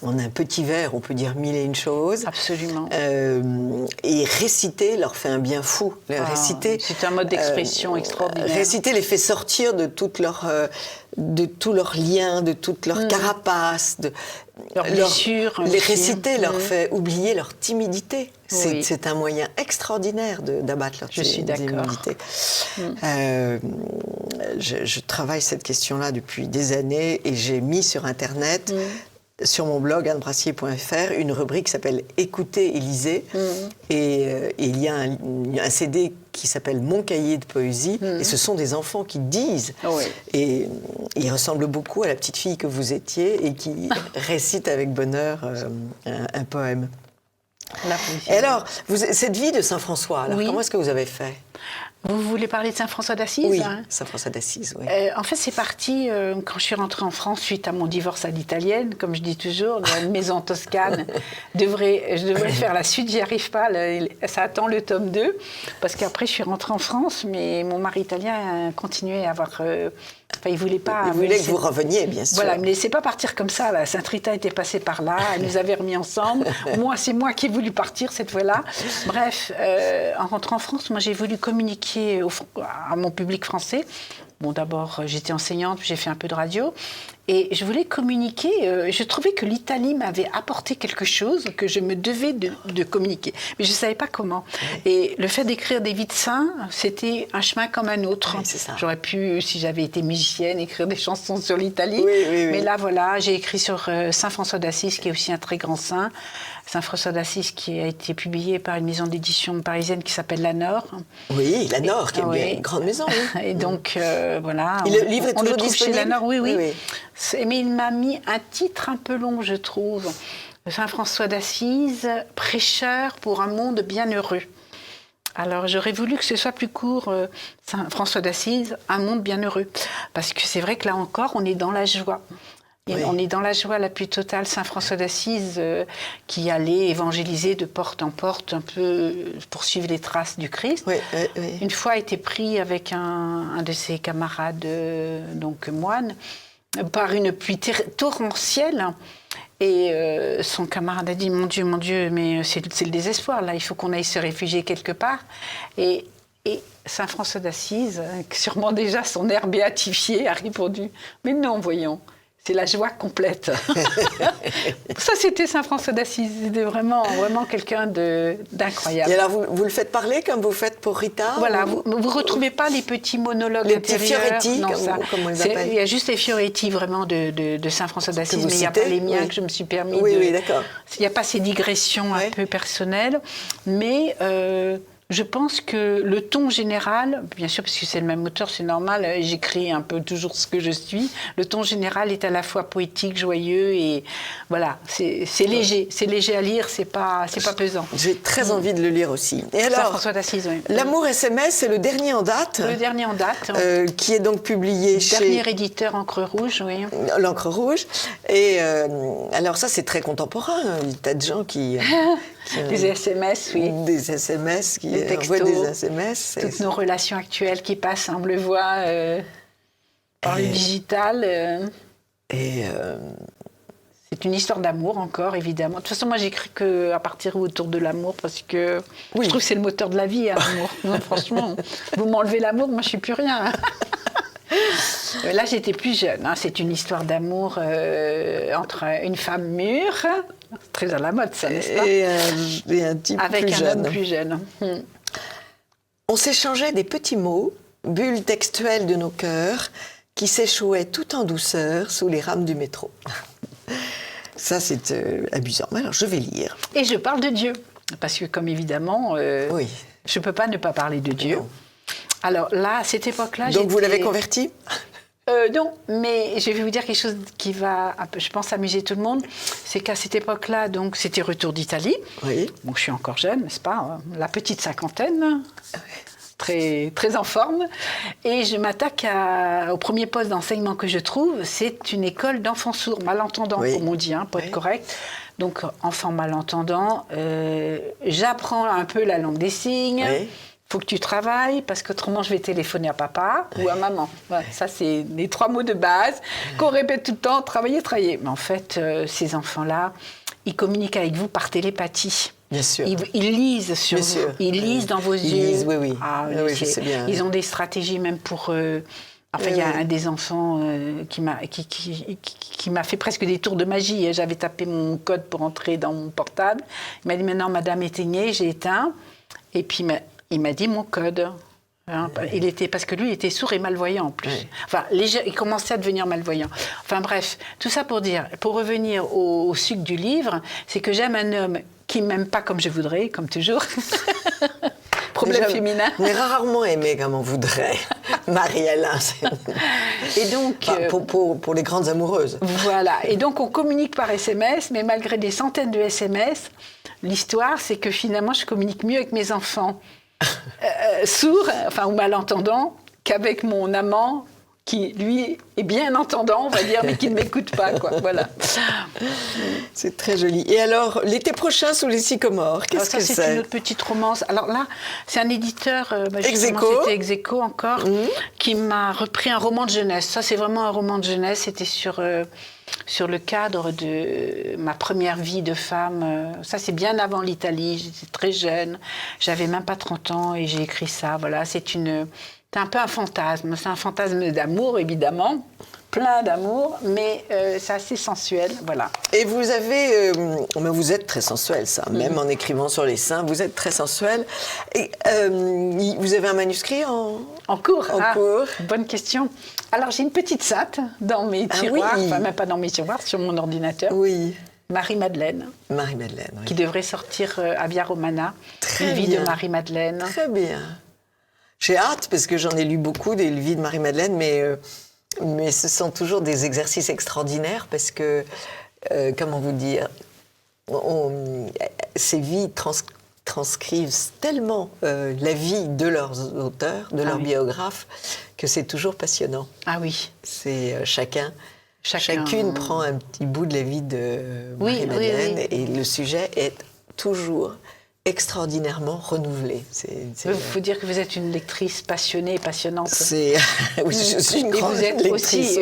un petit vers, on peut dire 1001 choses. Absolument. Et réciter leur fait un bien fou. Réciter, c'est un mode d'expression extraordinaire. Réciter les fait sortir de tous leurs liens, de toute leur carapace, leurs blessures. Les réciter leur fait oublier leur timidité. C'est un moyen extraordinaire d'abattre leur timidité. Je travaille cette question-là depuis des années et j'ai mis sur Internet, sur mon blog annebrassier.fr, une rubrique qui s'appelle « Écoutez et lisez ». Et il y a un CD qui s'appelle « Mon cahier de poésie ». Et ce sont des enfants qui disent. Et ils ressemblent beaucoup à la petite fille que vous étiez et qui récite avec bonheur un poème. La poésie. Et alors, cette vie de Saint François, comment est-ce que vous avez fait ? Vous voulez parler de Saint-François d'Assise? Oui, Saint-François d'Assise, oui. En fait, c'est parti quand je suis rentrée en France suite à mon divorce à l'italienne, comme je dis toujours, dans une maison en Toscane. Je devrais faire la suite, j'y arrive pas, ça attend le tome 2, parce qu'après je suis rentrée en France, mais mon mari italien continuait à avoir... il voulait pas... Il voulait que vous reveniez, bien sûr. Voilà, il ne me laissait pas partir comme ça. La Sainte-Rita était passée par là, elle nous avait remis ensemble. C'est moi qui ai voulu partir cette fois-là. Bref, en rentrant en France, moi j'ai voulu communiquer à mon public français. Bon, d'abord, j'étais enseignante, j'ai fait un peu de radio. Et je voulais communiquer. Je trouvais que l'Italie m'avait apporté quelque chose que je me devais de communiquer. Mais je ne savais pas comment. Et le fait d'écrire des vies de saints, c'était un chemin comme un autre. Oui, c'est ça. J'aurais pu, si j'avais été musicienne, écrire des chansons sur l'Italie. Oui. Mais là, voilà, j'ai écrit sur Saint François d'Assise, qui est aussi un très grand saint. Saint François d'Assise, qui a été publié par une maison d'édition parisienne qui s'appelle La Nord. Oui, La Nord, qui est bien une grande maison. Oui. Et donc, voilà. Et le livre est toujours disponible chez La Nord, oui. Mais il m'a mis un titre un peu long, je trouve. Saint François d'Assise, prêcheur pour un monde bienheureux. Alors, j'aurais voulu que ce soit plus court, Saint François d'Assise, un monde bienheureux. Parce que c'est vrai que là encore, on est dans la joie. Et on est dans la joie la plus totale. Saint François d'Assise qui allait évangéliser de porte en porte, un peu pour suivre les traces du Christ. Oui. Une fois a été pris avec un de ses camarades, donc moine, par une pluie torrentielle. Et son camarade a dit « Mon Dieu, mais c'est le désespoir, là, il faut qu'on aille se réfugier quelque part. » Et Saint François d'Assise, sûrement déjà son air béatifié, a répondu « Mais non, voyons. » C'est la joie complète. Ça, c'était Saint François d'Assise. C'était vraiment quelqu'un d'incroyable. Et alors, vous le faites parler comme vous faites pour Rita? Voilà, vous ne retrouvez pas les petits monologues les intérieurs. Petits fioretti, comme on les appelle. Il y a juste les fioretti, vraiment, de Saint François d'Assise, mais il n'y a pas les miens que je me suis permis de... Oui, d'accord. Il n'y a pas ces digressions un peu personnelles, mais... je pense que le ton général, bien sûr, parce que c'est le même auteur, c'est normal, j'écris un peu toujours ce que je suis, le ton général est à la fois poétique, joyeux, et voilà, c'est léger à lire, c'est pas pesant. J'ai très envie de le lire aussi. Et alors, François d'Assise, oui. L'Amour SMS, c'est le dernier en date. Le dernier en date. Qui est donc publié chez... Dernier éditeur Encre Rouge, oui. L'Encre Rouge. Et alors ça, c'est très contemporain. Il y a des tas de gens qui des SMS, oui. Des SMS, qui des textos, envoient des SMS. Toutes nos relations actuelles qui passent, on le voit, par le digital. C'est une histoire d'amour encore, évidemment. De toute façon, moi, j'écris qu'à partir autour de l'amour, parce que je trouve que c'est le moteur de la vie, hein, l'amour. Non, franchement, vous m'enlevez l'amour, moi, je ne suis plus rien. Là, j'étais plus jeune. Hein. C'est une histoire d'amour entre une femme mûre, très à la mode, ça, n'est-ce pas? Et un type avec plus un jeune. homme plus jeune. On s'échangeait des petits mots, bulles textuelles de nos cœurs, qui s'échouaient tout en douceur sous les rames du métro. Ça, c'est amusant. Alors, je vais lire. Et je parle de Dieu, parce que, comme évidemment, oui. je ne peux pas ne pas parler de Dieu. Non. Alors là, à cette époque-là, donc vous l'avez converti? Non, mais je vais vous dire quelque chose qui va, je pense, amuser tout le monde. C'est qu'à cette époque-là, donc, c'était retour d'Italie. Oui. Bon, je suis encore jeune, n'est-ce pas? La petite cinquantaine, très, très en forme. Et je m'attaque au premier poste d'enseignement que je trouve. C'est une école d'enfants sourds, malentendants, comme on dit, hein, pour être correct. Donc, enfants malentendants, j'apprends un peu la langue des signes. Oui. Faut que tu travailles, parce qu'autrement, je vais téléphoner à papa ou à maman. Voilà, ça, c'est les 3 mots de base qu'on répète tout le temps, travailler. Mais en fait, ces enfants-là, ils communiquent avec vous par télépathie. Bien sûr. Ils lisent sur vous. Ils lisent dans vos yeux. Ils lisent, oui. Ah, oui, je sais bien. Ils ont des stratégies même pour... Enfin, il y a un des enfants qui m'a fait presque des tours de magie. J'avais tapé mon code pour entrer dans mon portable. Il m'a dit, maintenant, madame, éteignez. J'ai éteint. Et puis, il m'a dit mon code. Hein, parce que lui, il était sourd et malvoyant en plus. Oui. Enfin, il commençait à devenir malvoyant. Enfin bref, tout ça pour dire, pour revenir au sucre du livre, c'est que j'aime un homme qui ne m'aime pas comme je voudrais, comme toujours. Problème féminin. On est rarement aimé comme on voudrait, Marie-Hélène. Et donc, pour les grandes amoureuses. Voilà. Et donc, on communique par SMS, mais malgré des centaines de SMS, l'histoire, c'est que finalement, je communique mieux avec mes enfants sourd, enfin, ou malentendant, qu'avec mon amant, qui, lui, est bien entendant, on va dire, mais qui ne m'écoute pas, quoi. Voilà. C'est très joli. Et alors, l'été prochain, Sous les sycomores, qu'est-ce que c'est? C'est une autre petite romance. Alors là, c'est un éditeur, Ex-Aequo. C'était Ex-Aequo encore, qui m'a repris un roman de jeunesse. Ça, c'est vraiment un roman de jeunesse. C'était sur le cadre de ma première vie de femme. Ça, c'est bien avant l'Italie. J'étais très jeune. J'avais même pas 30 ans et j'ai écrit ça. Voilà, c'est un peu un fantasme. C'est un fantasme d'amour, évidemment. Plein d'amour, mais c'est assez sensuel, voilà. Et vous avez... mais vous êtes très sensuel, ça. Même en écrivant sur les seins, vous êtes très sensuel. Et vous avez un manuscrit en cours. En cours. Bonne question. Alors, j'ai une petite sainte dans mes tiroirs, enfin, même pas dans mes tiroirs, sur mon ordinateur. Oui. Marie-Madeleine. Marie-Madeleine, oui. Qui devrait sortir à Via Romana. Très Une vie bien. de Marie-Madeleine. Très bien. J'ai hâte, parce que j'en ai lu beaucoup des vies de Marie-Madeleine, mais ce sont toujours des exercices extraordinaires, parce que, comment vous dire, ces vies transcrivent tellement la vie de leurs auteurs, de leurs biographes, que c'est toujours passionnant. Ah oui. C'est chacune prend un petit bout de la vie de Marie-Madeleine, et le sujet est toujours extraordinairement renouvelé. Il faut dire que vous êtes une lectrice passionnée et passionnante. Oui, je suis une grande lectrice. Et vous êtes aussi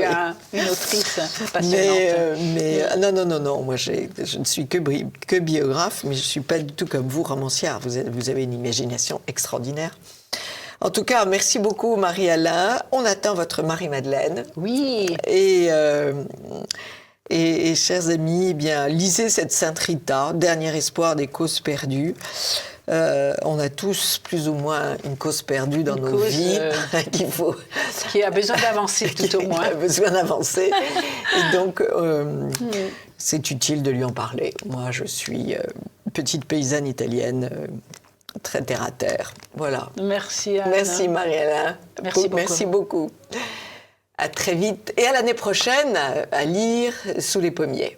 une autrice passionnante. Non. Moi, je ne suis que biographe, mais je ne suis pas du tout comme vous, romancière. Vous avez une imagination extraordinaire. En tout cas, merci beaucoup, Marie-Alain. On attend votre Marie-Madeleine. Oui. Et chers amis, eh bien, lisez cette Sainte Rita, dernier espoir des causes perdues. On a tous plus ou moins une cause perdue dans nos vies qui a besoin d'avancer tout au moins. Qui a besoin d'avancer. Et donc, c'est utile de lui en parler. Moi, je suis petite paysanne italienne, très terre à terre. Voilà. Merci, Anne. Merci, Marie-Alain. Merci beaucoup. À très vite. Et à l'année prochaine, à lire Sous les pommiers.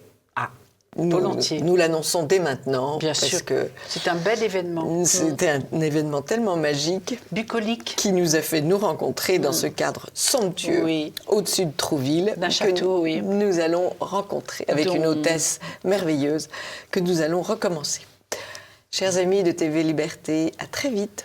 Volontiers. Nous l'annonçons dès maintenant. Bien parce sûr. Que c'est un bel événement. C'était un événement tellement magique. Bucolique. Qui nous a fait nous rencontrer dans ce cadre somptueux, au-dessus de Trouville. D'un château, oui. Nous allons rencontrer avec une hôtesse merveilleuse que nous allons recommencer. Chers amis de TV Liberté, à très vite.